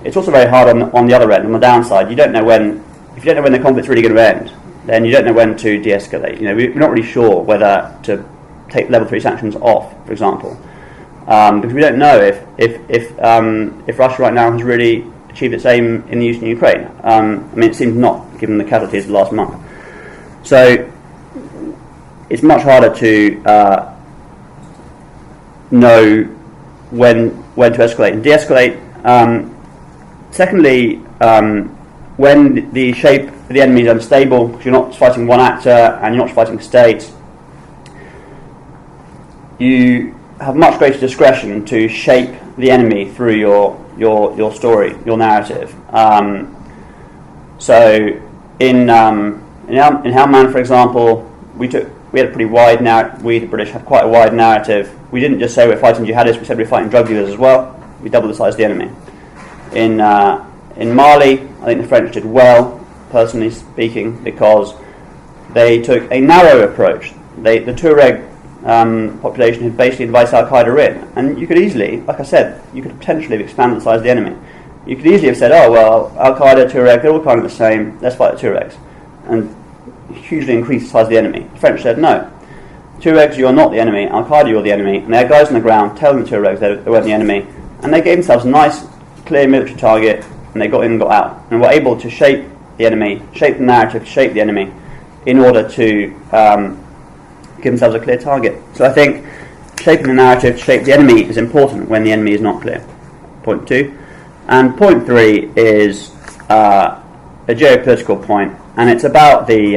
It's also very hard on the other end, on the downside. If you don't know when the conflict's really going to end, then you don't know when to de-escalate. We're not really sure whether to take level 3 sanctions off, for example, because we don't know if Russia right now has really achieved its aim in the eastern Ukraine. It seems not, given the casualties of the last month. So it's much harder to know when to escalate and de-escalate. Secondly, when the shape of the enemy is unstable, because you're not fighting one actor and you're not fighting states, you have much greater discretion to shape the enemy through your story, your narrative. So in Helmand, for example, we had a pretty wide narrative. We, the British, had quite a wide narrative. We didn't just say we're fighting jihadists, we said we're fighting drug dealers as well. We doubled the size of the enemy. In Mali, I think the French did well, personally speaking, because they took a narrow approach. The Tuareg population had basically invited Al-Qaeda in, and you could easily, like I said, you could potentially have expanded the size of the enemy. You could easily have said, oh well, Al-Qaeda, Tuareg, they're all kind of the same, let's fight the Tuaregs, and hugely increase the size of the enemy. The French said, no, Tuaregs, you're not the enemy, Al-Qaeda, you're the enemy, and they had guys on the ground telling the Tuaregs they weren't the enemy, and they gave themselves a nice, clear military target, and they got in and got out, and were able to shape the enemy, shape the narrative, shape the enemy, in order to give themselves a clear target. So I think shaping the narrative, shape the enemy is important when the enemy is not clear. Point 2. And point 3 is a geopolitical point, and it's about the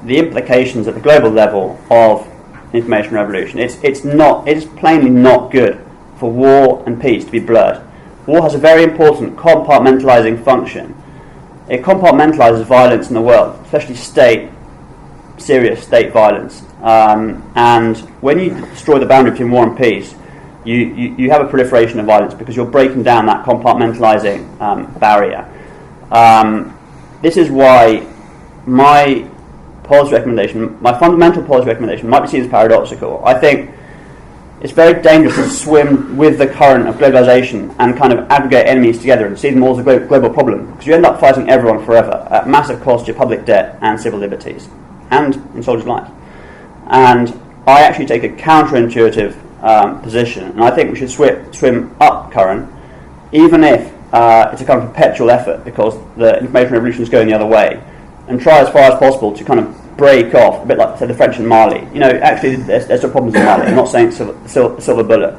implications at the global level of information revolution. It is plainly not good for war and peace to be blurred. War has a very important compartmentalizing function. It compartmentalizes violence in the world, especially serious state violence. And when you destroy the boundary between war and peace, you have a proliferation of violence because you're breaking down that compartmentalizing barrier. This is why my policy recommendation, my fundamental policy recommendation, might be seen as paradoxical. I think it's very dangerous to swim with the current of globalization and kind of aggregate enemies together and see them all as a global problem, because you end up fighting everyone forever at massive cost to your public debt and civil liberties and in soldiers' lives. And I actually take a counterintuitive position, and I think we should swim up current, even if it's a kind of perpetual effort because the information revolution is going the other way, and try as far as possible to kind of break off, a bit like, say, the French in Mali. Actually, there's some problems in Mali. I'm not saying silver bullet,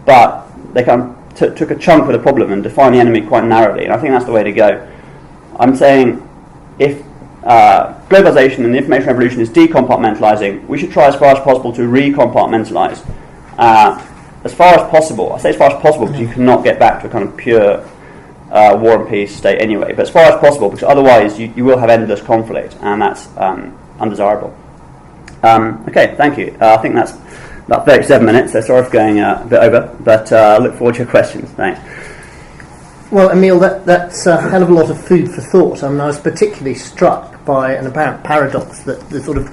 but they kind of took a chunk of the problem and defined the enemy quite narrowly, and I think that's the way to go. I'm saying if globalization and the information revolution is decompartmentalizing, we should try as far as possible to recompartmentalize. As far as possible, I say as far as possible because you cannot get back to a kind of pure war and peace state anyway, but as far as possible, because otherwise you will have endless conflict, and that's undesirable. Okay, thank you. I think that's about 37 minutes, so sorry for going a bit over, but I look forward to your questions. Thanks. Well, Emil, that's a hell of a lot of food for thought. I was particularly struck by an apparent paradox that the sort of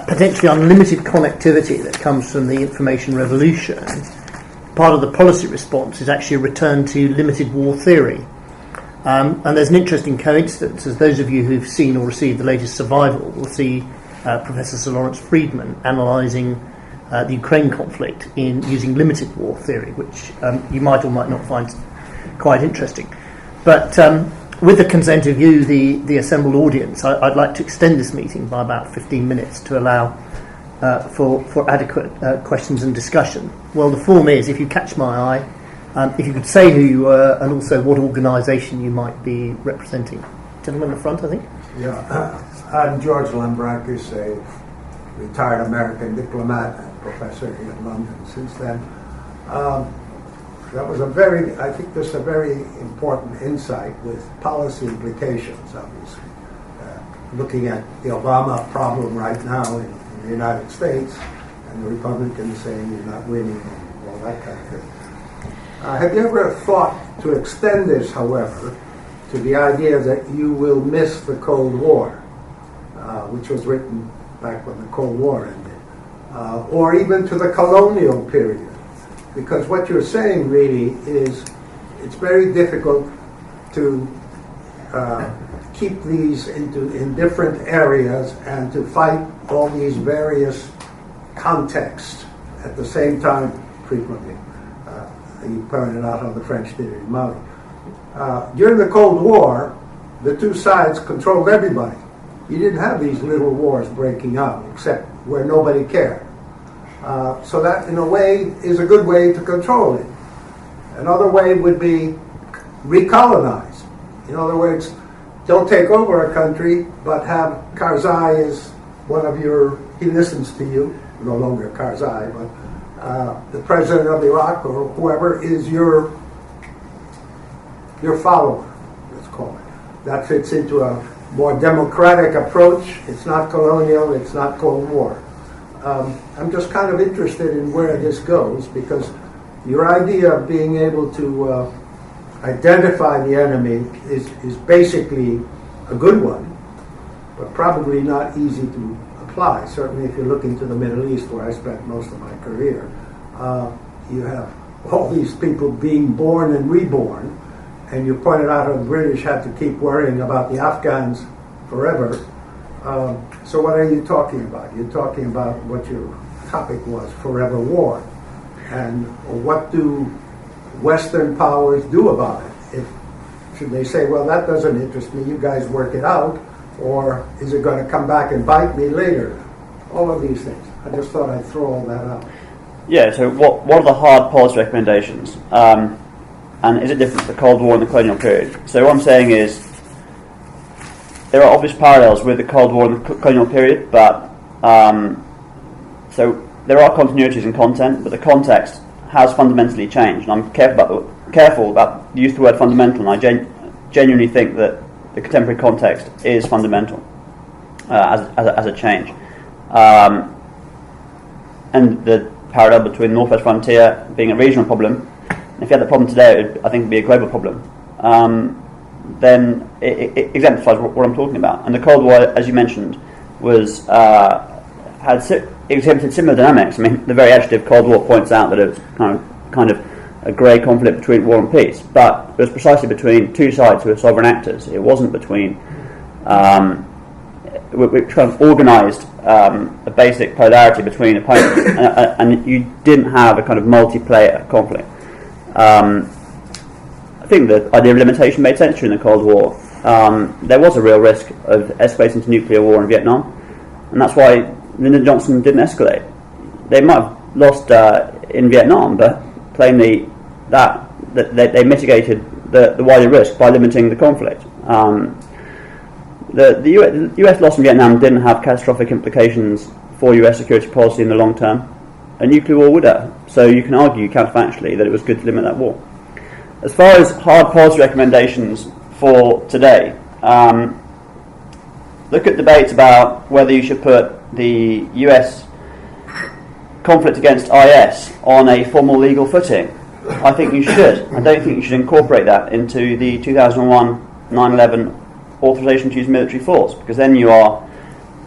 potentially unlimited connectivity that comes from the information revolution, part of the policy response is actually a return to limited war theory. And there's an interesting coincidence, as those of you who've seen or received the latest Survival will see Professor Sir Lawrence Freedman analysing the Ukraine conflict using limited war theory, which you might or might not find quite interesting. But with the consent of you, the assembled audience, I'd like to extend this meeting by about 15 minutes to allow for adequate questions and discussion. Well, the form is, if you catch my eye, if you could say who you were and also what organisation you might be representing. Gentleman in the front, I think. Yeah, I'm George Lambrakis, a retired American diplomat and professor here in London since then. That was I think this is a very important insight with policy implications, obviously. Looking at the Obama problem right now in the United States, and the Republicans saying you're not winning and all that kind of thing. Have you ever thought to extend this, however, to the idea that you will miss the Cold War, which was written back when the Cold War ended, or even to the colonial period. Because what you're saying really is it's very difficult to keep these in different areas and to fight all these various contexts at the same time frequently. You pointed out how the French did it in Mali. During the Cold War, the two sides controlled everybody. You didn't have these little wars breaking out, except where nobody cared. So that, in a way, is a good way to control it. Another way would be recolonize. In other words, don't take over a country, but have Karzai as one of your, he listens to you, no longer Karzai, but the president of Iraq or whoever is your follower, let's call it. That fits into a more democratic approach. It's not colonial, it's not Cold War. I'm just kind of interested in where this goes, because your idea of being able to identify the enemy is basically a good one, but probably not easy to apply. Certainly if you're looking to the Middle East, where I spent most of my career, you have all these people being born and reborn, and you pointed out how the British had to keep worrying about the Afghans forever. So what are you talking about? You're talking about what your topic was, forever war. And what do Western powers do about it? Should they say, well, that doesn't interest me, you guys work it out, or is it going to come back and bite me later? All of these things. I just thought I'd throw all that out. Yeah, so what are the hard policy recommendations? And is it different to the Cold War and the colonial period? So what I'm saying is there are obvious parallels with the Cold War and the colonial period, but so there are continuities in content, but the context has fundamentally changed. And I'm careful about the use of the word fundamental, and I genuinely think that the contemporary context is fundamental as a change. And the parallel between the Northwest Frontier being a regional problem, if you had the problem today, I think it would be a global problem. Then it exemplifies what I'm talking about. And the Cold War, as you mentioned, was exhibited similar dynamics. I mean, the very adjective Cold War points out that it was kind of a grey conflict between war and peace, but it was precisely between two sides who were sovereign actors. It wasn't between which kind of organised a basic polarity between opponents, and you didn't have a kind of multiplayer conflict. I think the idea of limitation made sense during the Cold War. There was a real risk of escalating to nuclear war in Vietnam, and that's why Lyndon Johnson didn't escalate. They might have lost in Vietnam, but plainly that they mitigated the wider risk by limiting the conflict. The US loss in Vietnam didn't have catastrophic implications for US security policy in the long term. A nuclear war would have. So you can argue counterfactually that it was good to limit that war. As far as hard policy recommendations for today, look at debates about whether you should put the US conflict against IS on a formal legal footing. I think you should. I don't think you should incorporate that into the 2001 9/11 authorization to use military force, because then you are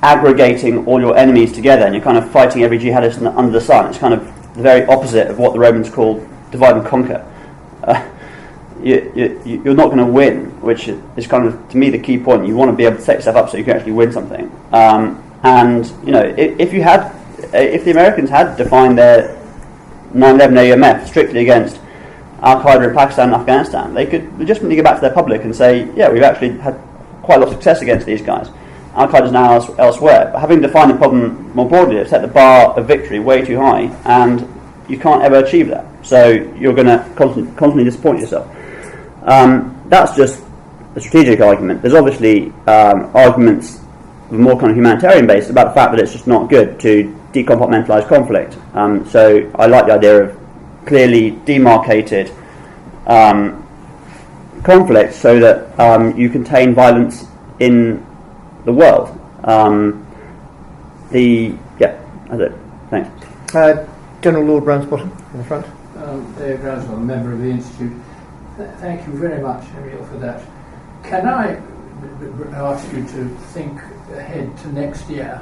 aggregating all your enemies together and you're kind of fighting every jihadist under the sun. It's kind of the very opposite of what the Romans called divide and conquer. You're not going to win, which is kind of, to me, the key point. You want to be able to set yourself up so you can actually win something. And you know, if the Americans had defined their 9/11 AUMF strictly against Al Qaeda in Pakistan and Afghanistan, they could legitimately go back to their public and say, yeah, we've actually had quite a lot of success against these guys. Al Qaeda is now elsewhere. But having defined the problem more broadly, they've set the bar of victory way too high, and you can't ever achieve that. So you're going to constantly disappoint yourself. That's just a strategic argument. There's obviously arguments of a more kind of humanitarian basis about the fact that it's just not good to decompartmentalise conflict. So I like the idea of clearly demarcated conflict so that you contain violence in the world. That's it. Thanks. General Lord Ramsbottom in the front. Dave Ramsbottom, member of the Institute. Thank you very much, Emil, for that Can I ask you to think ahead to next year?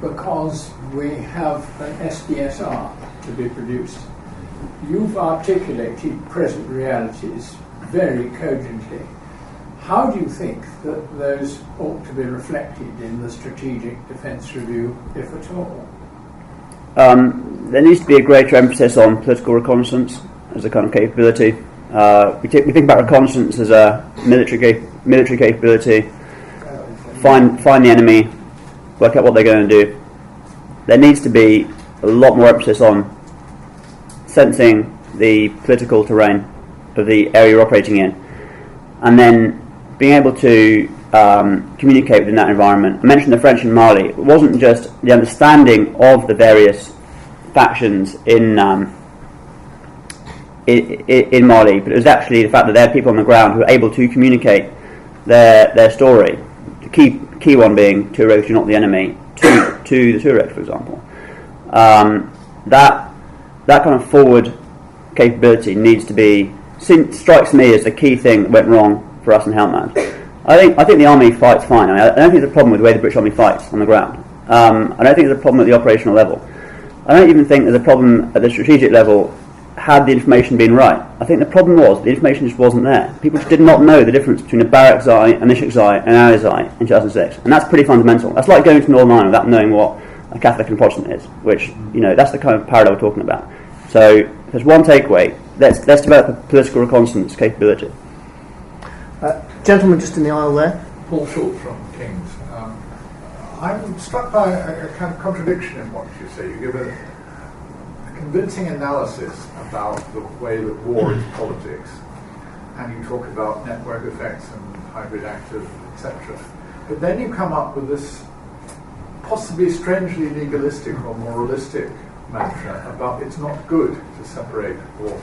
Because we have an SDSR to be produced. You've articulated present realities very cogently. How do you think that those ought to be reflected in the Strategic Defence Review, if at all? There needs to be a greater emphasis on political reconnaissance as a kind of capability. We think about reconnaissance as a military capability. Find the enemy, work out what they're going to do. There needs to be a lot more emphasis on sensing the political terrain of the area you're operating in, and then being able to communicate within that environment. I mentioned the French in Mali. It wasn't just the understanding of the various factions in Mali, but it was actually the fact that there are people on the ground who are able to communicate their story. The key one being Tuaregs are not the enemy to the Tuaregs, for example. That kind of forward capability needs to be, strikes me as the key thing that went wrong for us in Helmand. I think the army fights fine. I don't think there's a problem with the way the British army fights on the ground. I don't think there's a problem at the operational level. I don't even think there's a problem at the strategic level had the information been right. I think the problem was the information just wasn't there. People just did not know the difference between a Barracks Eye, a Nishik's Eye, and an Ali's Eye in 2006. And that's pretty fundamental. That's like going to Northern Ireland without knowing what a Catholic and Protestant is, which, that's the kind of parallel we're talking about. So if there's one takeaway, let's develop a political reconnaissance capability. Gentleman just in the aisle there. Paul Schultz from King's. I'm struck by a kind of contradiction in what you say. You give a convincing analysis about the way that war is politics, and you talk about network effects and hybrid actors, etc. But then you come up with this possibly strangely legalistic or moralistic mantra about it's not good to separate or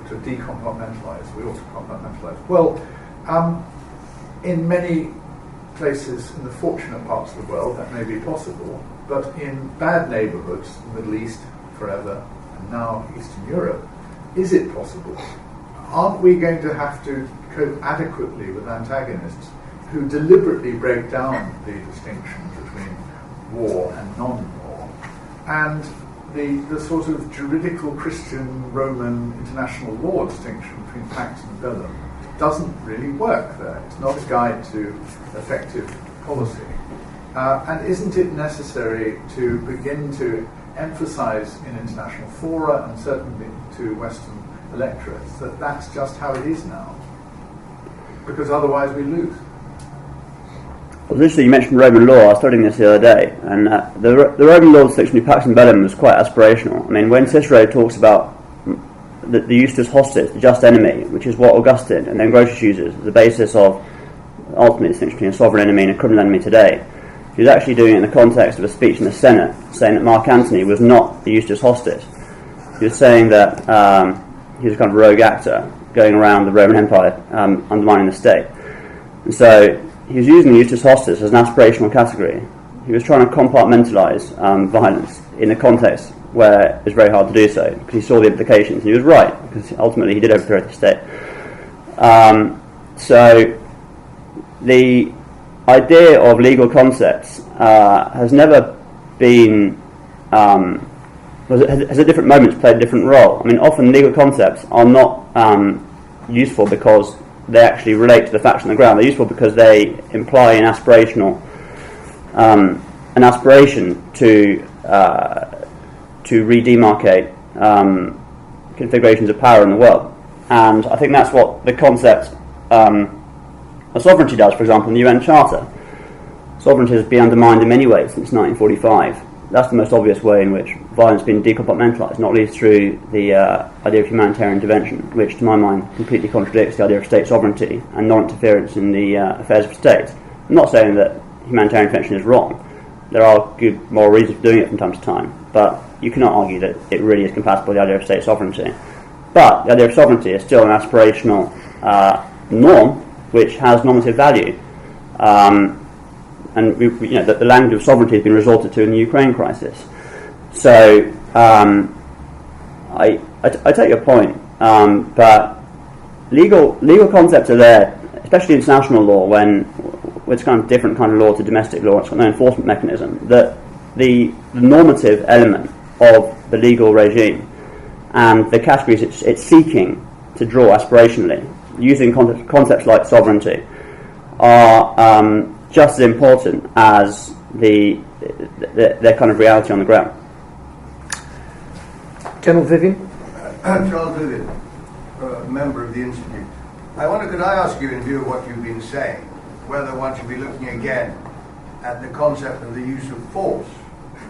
to decompartmentalize. We ought to compartmentalize. Well, in many places in the fortunate parts of the world that may be possible, but in bad neighbourhoods, the Middle East forever, and now Eastern Europe, is it possible? Aren't we going to have to cope adequately with antagonists who deliberately break down the distinction between war and non-war? And the sort of juridical Christian Roman international law distinction between pax and bellum doesn't really work there. It's not a guide to effective policy. And isn't it necessary to begin to emphasize in international fora and certainly to Western electorates that that's just how it is now? Because otherwise we lose. Well, interesting you mentioned Roman law. I was studying this the other day, and the Roman law distinction between pax and bellum was quite aspirational. I mean, when Cicero talks about the justus hostis, the just enemy, which is what Augustine and then Grotius uses as the basis of ultimate distinction between a sovereign enemy and a criminal enemy today, he was actually doing it in the context of a speech in the Senate saying that Mark Antony was not the justus hostis. He was saying that he was a kind of rogue actor going around the Roman Empire undermining the state. And so he was using the justus hostis as an aspirational category. He was trying to compartmentalise violence in a context where it was very hard to do so, because he saw the implications, and he was right, because ultimately he did overthrow the state. So the idea of legal concepts has never been, has at different moments played a different role. I mean, often legal concepts are not useful because they actually relate to the facts on the ground. They're useful because they imply an aspiration to redemarcate configurations of power in the world. And I think that's what the concept of sovereignty does, for example, in the UN Charter. Sovereignty has been undermined in many ways since 1945. That's the most obvious way in which violence has been decompartmentalised, not least through the idea of humanitarian intervention, which to my mind completely contradicts the idea of state sovereignty and non-interference in the affairs of states. I'm not saying that humanitarian intervention is wrong. There are good moral reasons for doing it from time to time, but you cannot argue that it really is compatible with the idea of state sovereignty. But the idea of sovereignty is still an aspirational norm which has normative value. And the language of sovereignty has been resorted to in the Ukraine crisis. So I take your point, but legal concepts are there especially international law, when it's kind of different kind of law to domestic law, it's got no enforcement mechanism, that the normative element of the legal regime and the categories it's seeking to draw aspirationally, using concepts like sovereignty, are just as important as their kind of reality on the ground. General Vivian? Charles Vivian, member of the Institute. I wonder, could I ask you, in view of what you've been saying, whether one should be looking again at the concept of the use of force?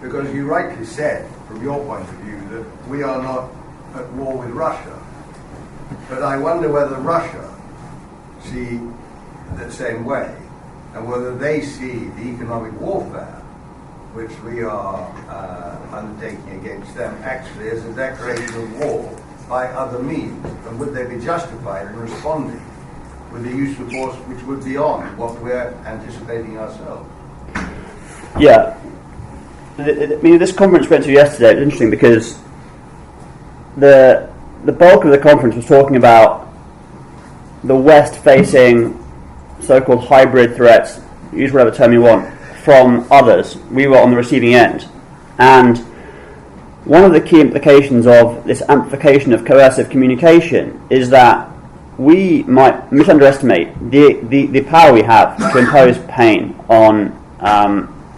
Because you rightly said, from your point of view, that we are not at war with Russia. But I wonder whether Russia see the same way, and whether they see the economic warfare which we are undertaking against them actually as a declaration of war by other means, and would they be justified in responding with the use of force which would be on what we're anticipating ourselves? Yeah. I mean, this conference we went to yesterday, it was interesting because the bulk of the conference was talking about the West facing so-called hybrid threats, use whatever term you want, from others. We were on the receiving end. And one of the key implications of this amplification of coercive communication is that we might misunderestimate the power we have to impose pain on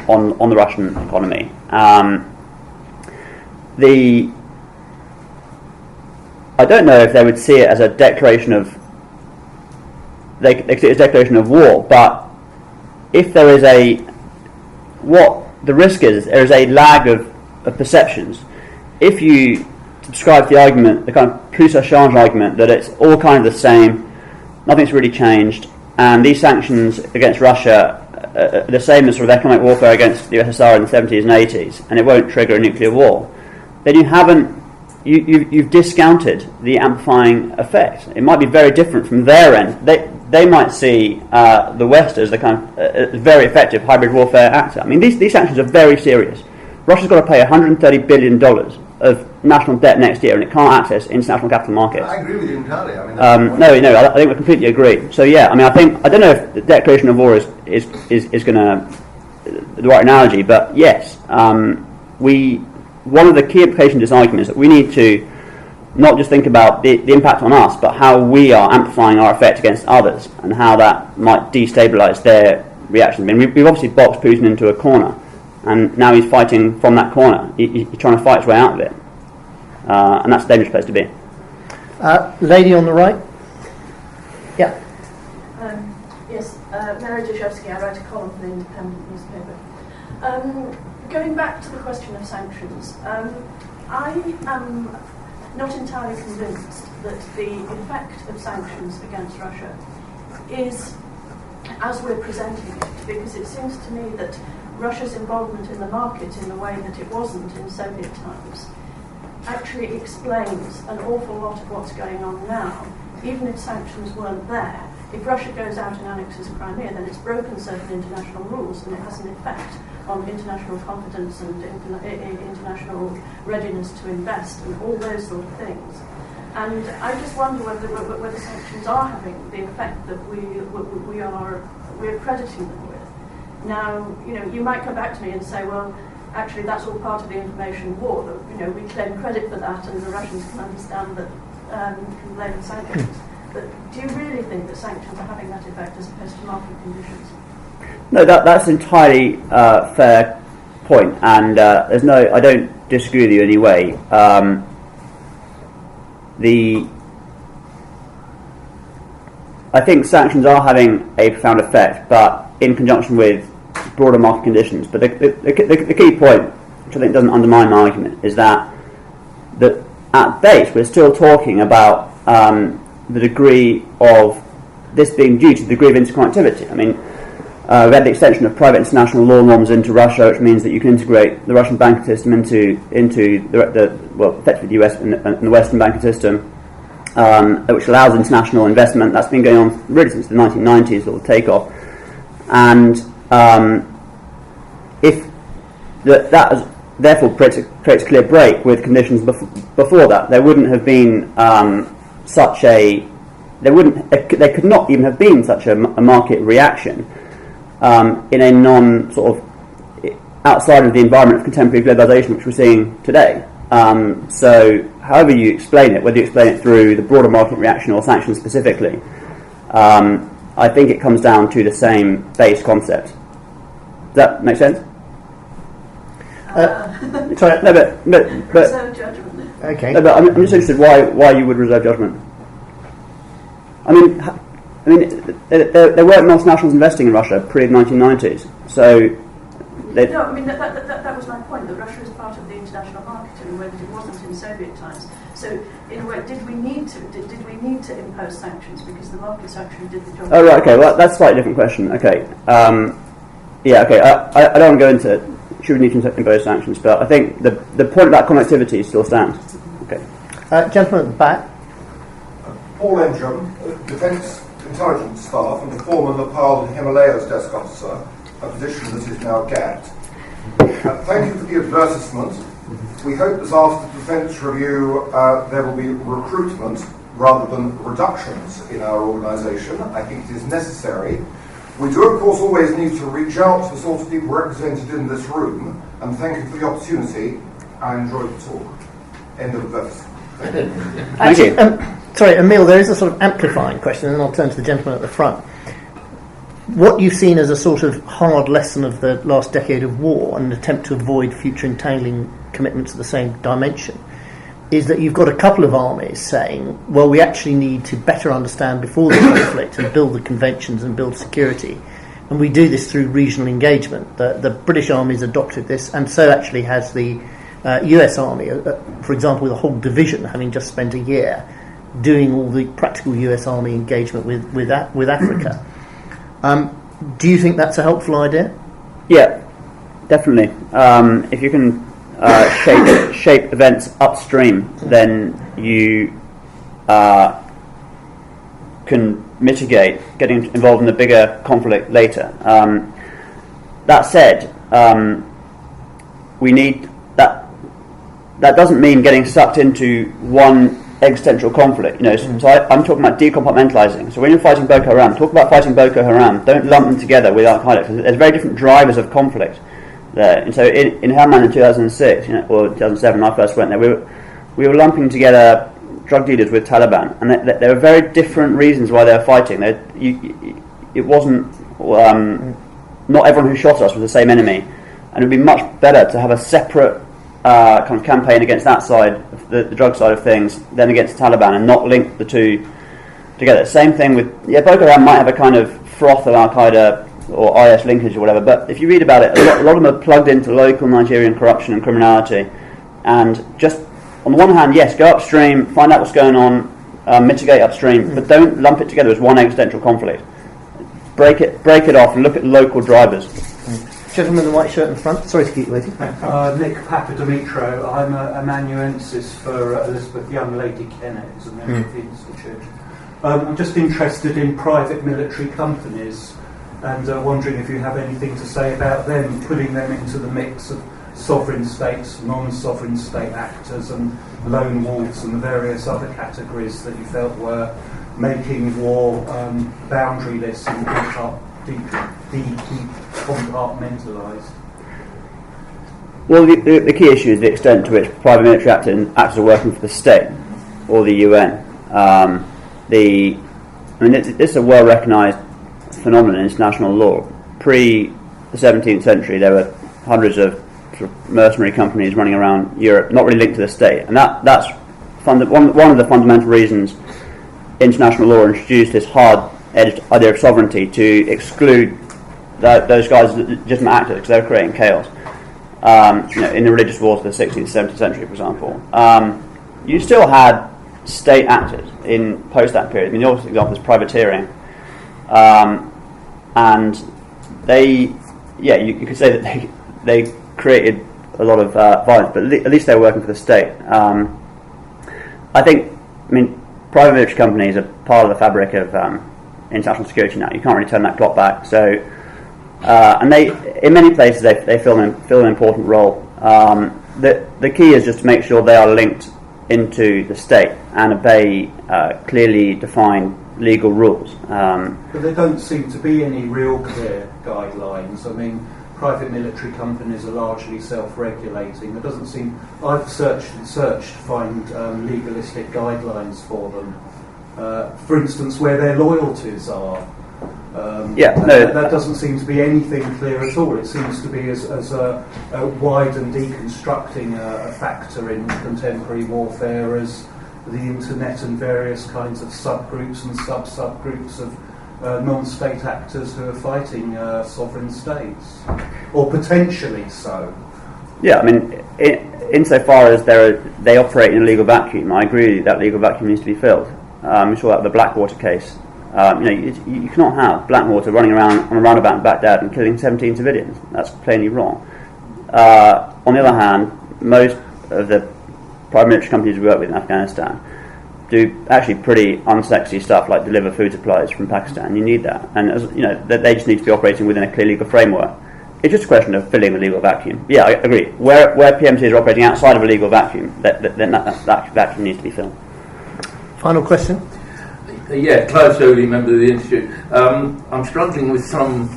the Russian economy. I don't know if they would see it as a declaration of they see it as a declaration of war, but if there is what the risk is, there is a lag of perceptions. If you subscribe to the argument, the kind of plus-change argument, that it's all kind of the same, nothing's really changed, and these sanctions against Russia are the same as sort of economic warfare against the USSR in the 70s and 80s, and it won't trigger a nuclear war, then you've discounted the amplifying effect. It might be very different from their end. They might see the West as the kind of very effective hybrid warfare actor. I mean, these sanctions are very serious. Russia's got to pay $130 billion of national debt next year, and it can't access international capital markets. I agree with you entirely. I mean, no, I think we completely agree. So yeah, I mean, I don't know if the declaration of war is going to the right analogy, but yes, one of the key implications of this argument is that we need to not just think about the impact on us, but how we are amplifying our effect against others, and how that might destabilise their reaction. I mean, we've obviously boxed Putin into a corner, and now he's fighting from that corner. He's trying to fight his way out of it, and that's a dangerous place to be. Lady on the right. Yeah. Yes, Mary Dashevsky. I write a column for the Independent newspaper. Going back to the question of sanctions, I am not entirely convinced that the effect of sanctions against Russia is as we're presenting it, because it seems to me that Russia's involvement in the market in the way that it wasn't in Soviet times actually explains an awful lot of what's going on now. Even if sanctions weren't there, if Russia goes out and annexes Crimea, then it's broken certain international rules, and it has an effect on international confidence and international readiness to invest and all those sort of things. And I just wonder whether sanctions are having the effect that we're crediting them with. Now, you might come back to me and say, well, actually that's all part of the information war, that we claim credit for that, and the Russians can understand that, can blame the sanctions. But do you really think that sanctions are having that effect as opposed to market conditions? No, that's an entirely fair point, and I don't disagree with you in any way. I think sanctions are having a profound effect, but in conjunction with broader market conditions. But the key point, which I think doesn't undermine my argument, is that at base we're still talking about the degree of this being due to the degree of interconnectivity. I mean, we had the extension of private international law norms into Russia, which means that you can integrate the Russian banking system into effectively the US and the Western banking system, which allows international investment. That's been going on really since the 1990s, sort of takeoff. And if that has therefore creates a clear break with conditions before that, there wouldn't have been such a there could not even have been such a market reaction in a non sort of outside of the environment of contemporary globalization which we're seeing today. So however you explain it, whether you explain it through the broader market reaction or sanctions specifically, I think it comes down to the same base concept. Does that make sense? Sorry, No, but Reserve judgment. okay. no, but I'm just interested why you would reserve judgment. I mean, there weren't multinationals investing in Russia pre-1990s, so they, No, I mean that was my point. That Russia is part of the international market in a way that it wasn't in Soviet times. So in a way, did we need to impose sanctions because the markets actually did the job? oh right, okay, well that's a slightly different question. Okay, yeah, okay. I don't want to go into should we need to impose sanctions, but I think the point about connectivity still stands. Okay. Gentleman at the back. Paul Entrim, Defence Intelligence Staff and the former Nepal and Himalayas Desk Officer, a position that is now gapped. Thank you for the advertisement. We hope that after the Defence Review there will be recruitment rather than reductions in our organisation. I think it is necessary. We do, of course, always need to reach out to the sort of people represented in this room, and thank you for the opportunity. I enjoyed the talk. End of advertisement. Thank you. Sorry, Emil, there is a sort of amplifying question, and then I'll turn to the gentleman at the front. What you've seen as a sort of hard lesson of the last decade of war and an attempt to avoid future entailing commitments of the same dimension is that you've got a couple of armies saying, well, we actually need to better understand before the conflict and build the conventions and build security. And we do this through regional engagement. The British Army's adopted this, and so actually has the US Army, for example, with a whole division having just spent a year doing all the practical US Army engagement with Africa. Do you think that's a helpful idea? Yeah, definitely. If you can shape events upstream, then you can mitigate getting involved in the bigger conflict later. That said, we need that. That doesn't mean getting sucked into one existential conflict. So I'm talking about decompartmentalizing. So when you're fighting Boko Haram, talk about fighting Boko Haram. Don't lump them together with Al Qaeda. There's very different drivers of conflict there. And so in Helmand in 2006, or 2007, when I first went there, we were lumping together drug dealers with Taliban, and there were very different reasons why they were fighting. It wasn't not everyone who shot us was the same enemy, and it would be much better to have a separate kind of campaign against that side, the drug side of things, than against Taliban, and not link the two together. Same thing with Boko Haram might have a kind of froth of Al Qaeda or IS linkage or whatever, but if you read about it, a lot of them are plugged into local Nigerian corruption and criminality, and just on the one hand, yes, go upstream, find out what's going on, mitigate upstream, but don't lump it together as one existential conflict. Break it off and look at local drivers. Gentleman in the white shirt in front. Sorry to keep you waiting. Nick Papadimitrou. I'm a amanuensis for Elizabeth Young Lady Kennett, who's a member of the Institute. I'm just interested in private military companies and wondering if you have anything to say about them, putting them into the mix of sovereign states, non-sovereign state actors and lone wolves and the various other categories that you felt were making war boundaryless and decompartmentalised. Well, the key issue is the extent to which private military actors are working for the state or the UN. This is a well-recognised phenomenon in international law. Pre the 17th century, there were hundreds of sort of mercenary companies running around Europe, not really linked to the state, and that's one of the fundamental reasons international law introduced this hard-edged idea of sovereignty to exclude those guys as legitimate actors because they were creating chaos. In the religious wars of the 16th, 17th century, for example, you still had state actors in post that period. I mean, the obvious example is privateering, and you could say that they created a lot of violence, but at least they were working for the state. Private military companies are part of the fabric of international security now. You can't really turn that clock back. So, and they, in many places, they fill an important role. The key is just to make sure they are linked into the state and obey clearly defined legal rules. But there don't seem to be any real clear guidelines. I mean, private military companies are largely self-regulating. There doesn't seem. I've searched to find legalistic guidelines for them. For instance, where their loyalties are. That doesn't seem to be anything clear at all. It seems to be as a wide and deconstructing a factor in contemporary warfare as the internet and various kinds of subgroups and sub-subgroups of non-state actors who are fighting sovereign states, or potentially so. Yeah, I mean, insofar as they operate in a legal vacuum, I agree that legal vacuum needs to be filled. We saw that with the Blackwater case. You cannot have Blackwater running around on a roundabout in Baghdad and killing 17 civilians. That's plainly wrong. On the other hand, most of the private military companies we work with in Afghanistan do actually pretty unsexy stuff like deliver food supplies from Pakistan. You need that, and they just need to be operating within a clear legal framework. It's just a question of filling the legal vacuum. Yeah, I agree. Where PMCs are operating outside of a legal vacuum, that vacuum needs to be filled. Final question. Yeah, Clive Soley, member of the Institute. I'm struggling with some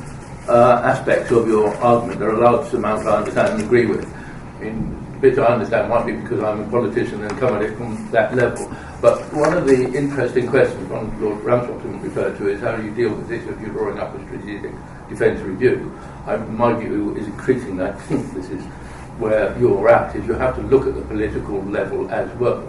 aspects of your argument. There are large amounts I understand and agree with. Bits I understand might be because I'm a politician and come at it from that level. But one of the interesting questions Lord Ramsbottom referred to is how do you deal with this if you're drawing up a strategic defence review. My view is increasingly, I think this is where you're at, is you have to look at the political level as well.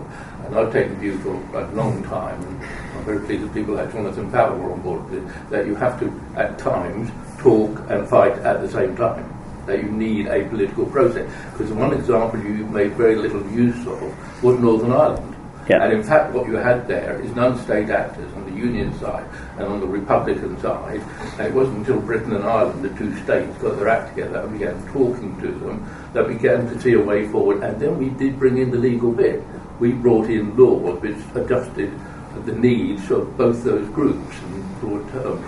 And I've taken the view for a long time, and I'm very pleased that people like Jonathan Powell were on board with it, that you have to, at times, talk and fight at the same time. That you need a political process. Because the one example you made very little use of was Northern Ireland. Yeah. And in fact what you had there is non-state actors on the Union side and on the Republican side, and it wasn't until Britain and Ireland, the two states, got their act together and began talking to them that we began to see a way forward, and then we did bring in the legal bit. We brought in laws which adjusted the needs of both those groups in broad terms,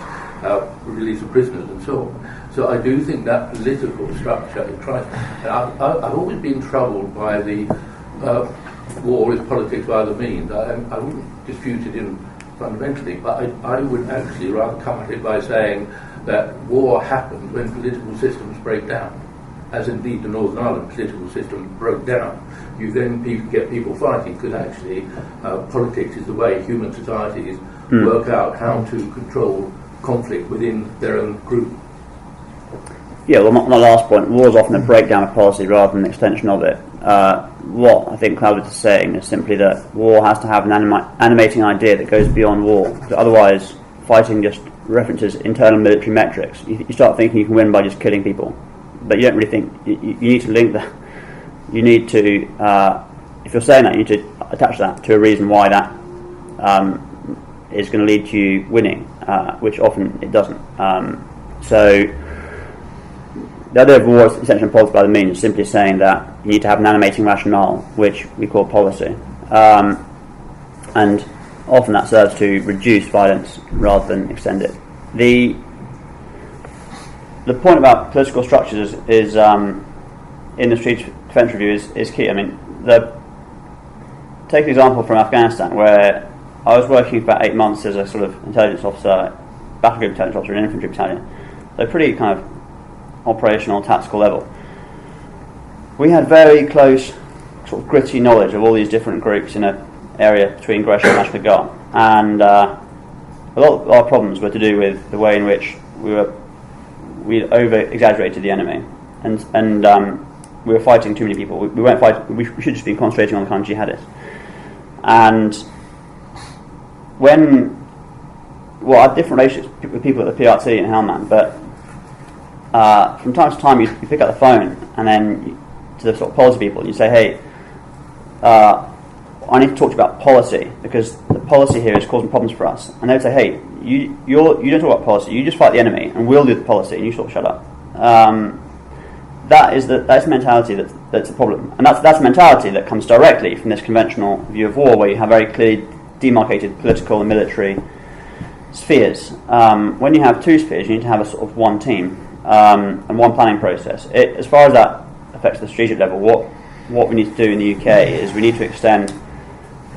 release of prisoners and so on. So I do think that political structure is trying. And I've always been troubled by the war is politics by other means. I wouldn't dispute it fundamentally, but I would actually rather come at it by saying that war happens when political systems break down, as indeed the Northern Ireland political system broke down. You then get people fighting because actually politics is the way human societies work out how to control conflict within their own group. Yeah, well, my last point, war is often a breakdown of policy rather than an extension of it. What I think Cloudwood is saying is simply that war has to have an animating idea that goes beyond war. Otherwise, fighting just references internal military metrics. You start thinking you can win by just killing people. But you don't really think, you need to link that. You need to, if you're saying that, you need to attach that to a reason why that is going to lead to you winning, which often it doesn't. So the idea of war is essentially imposed by the means, simply saying that you need to have an animating rationale, which we call policy. And often that serves to reduce violence rather than extend it. The point about political structures is in the Strategic Defence Review is key. I mean, take an example from Afghanistan, where I was working for about 8 months as a sort of intelligence officer, battle group intelligence officer in an infantry battalion. So pretty kind of operational, tactical level. We had very close, sort of gritty knowledge of all these different groups in an area between Gresham and Ashgabat, and a lot of our problems were to do with the way in which we over-exaggerated the enemy, and we were fighting too many people. We weren't fighting. We should just be concentrating on the kind of jihadists. And I had different relationships with people at the PRT in Helmand, but from time to time you pick up the phone and then to the sort of policy people and you say, hey, I need to talk to you about policy because the policy here is causing problems for us. And they would say, hey, you don't talk about policy, you just fight the enemy and we'll do the policy and you sort of shut up. That's the mentality that's a problem. And that's a mentality that comes directly from this conventional view of war where you have very clearly demarcated political and military spheres. When you have two spheres, you need to have a sort of one team and one planning process. As far as that affects the strategic level, what we need to do in the UK is we need to extend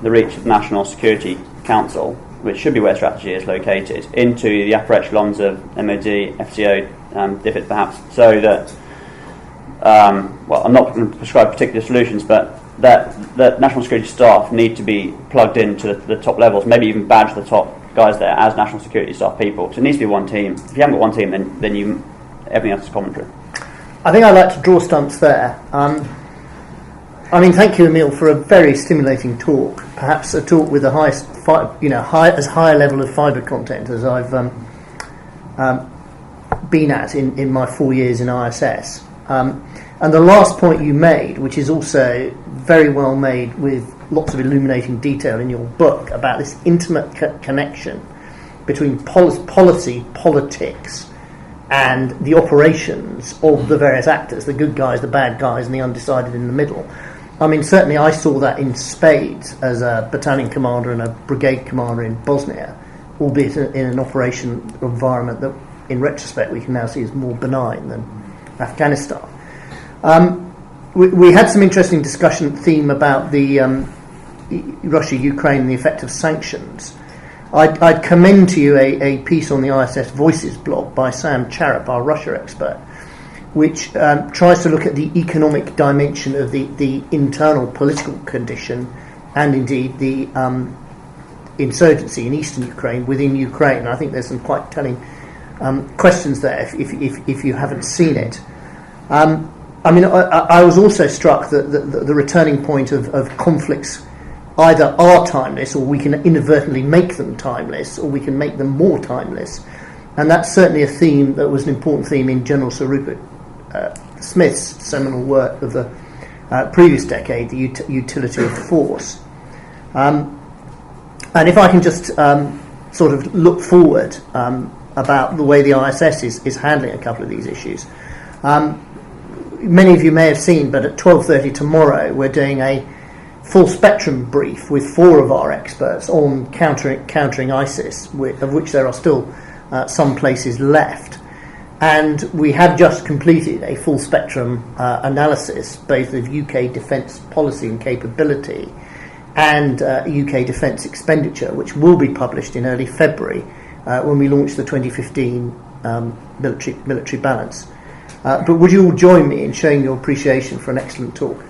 the reach of the National Security Council which should be where strategy is located, into the upper echelons of MOD, FCO, DFID perhaps, so that, well, I'm not going to prescribe particular solutions, but that national security staff need to be plugged into the top levels, maybe even badge the top guys there as national security staff people. So it needs to be one team. If you haven't got one team, then everything else is commentary. I think I'd like to draw stumps there. Thank you, Emil, for a very stimulating talk. Perhaps a talk with the highest, as high a level of fibre content as I've been at in my 4 years in ISS. And the last point you made, which is also very well made with lots of illuminating detail in your book about this intimate connection between policy, politics, and the operations of the various actors, the good guys, the bad guys, and the undecided in the middle. Certainly I saw that in spades as a battalion commander and a brigade commander in Bosnia, albeit in an operation environment that, in retrospect, we can now see is more benign than Afghanistan. We had some interesting discussion theme about the Russia-Ukraine and the effect of sanctions. I'd commend to you a piece on the ISS Voices blog by Sam Charap, our Russia expert, which tries to look at the economic dimension of the internal political condition and indeed the insurgency in eastern Ukraine within Ukraine. I think there's some quite telling questions there if you haven't seen it. I was also struck that the returning point of conflicts either are timeless, or we can inadvertently make them timeless, or we can make them more timeless. And that's certainly a theme that was an important theme in General Sir Rupert Smith's seminal work of the previous decade, The Utility of Force. And if I can just sort of look forward about the way the ISS is handling a couple of these issues. Many of you may have seen, but at 12:30 tomorrow we're doing a full spectrum brief with 4 of our experts on countering ISIS, of which there are still some places left. And we have just completed a full spectrum analysis both of UK defence policy and capability and UK defence expenditure, which will be published in early February when we launch the 2015 military balance. But would you all join me in showing your appreciation for an excellent talk?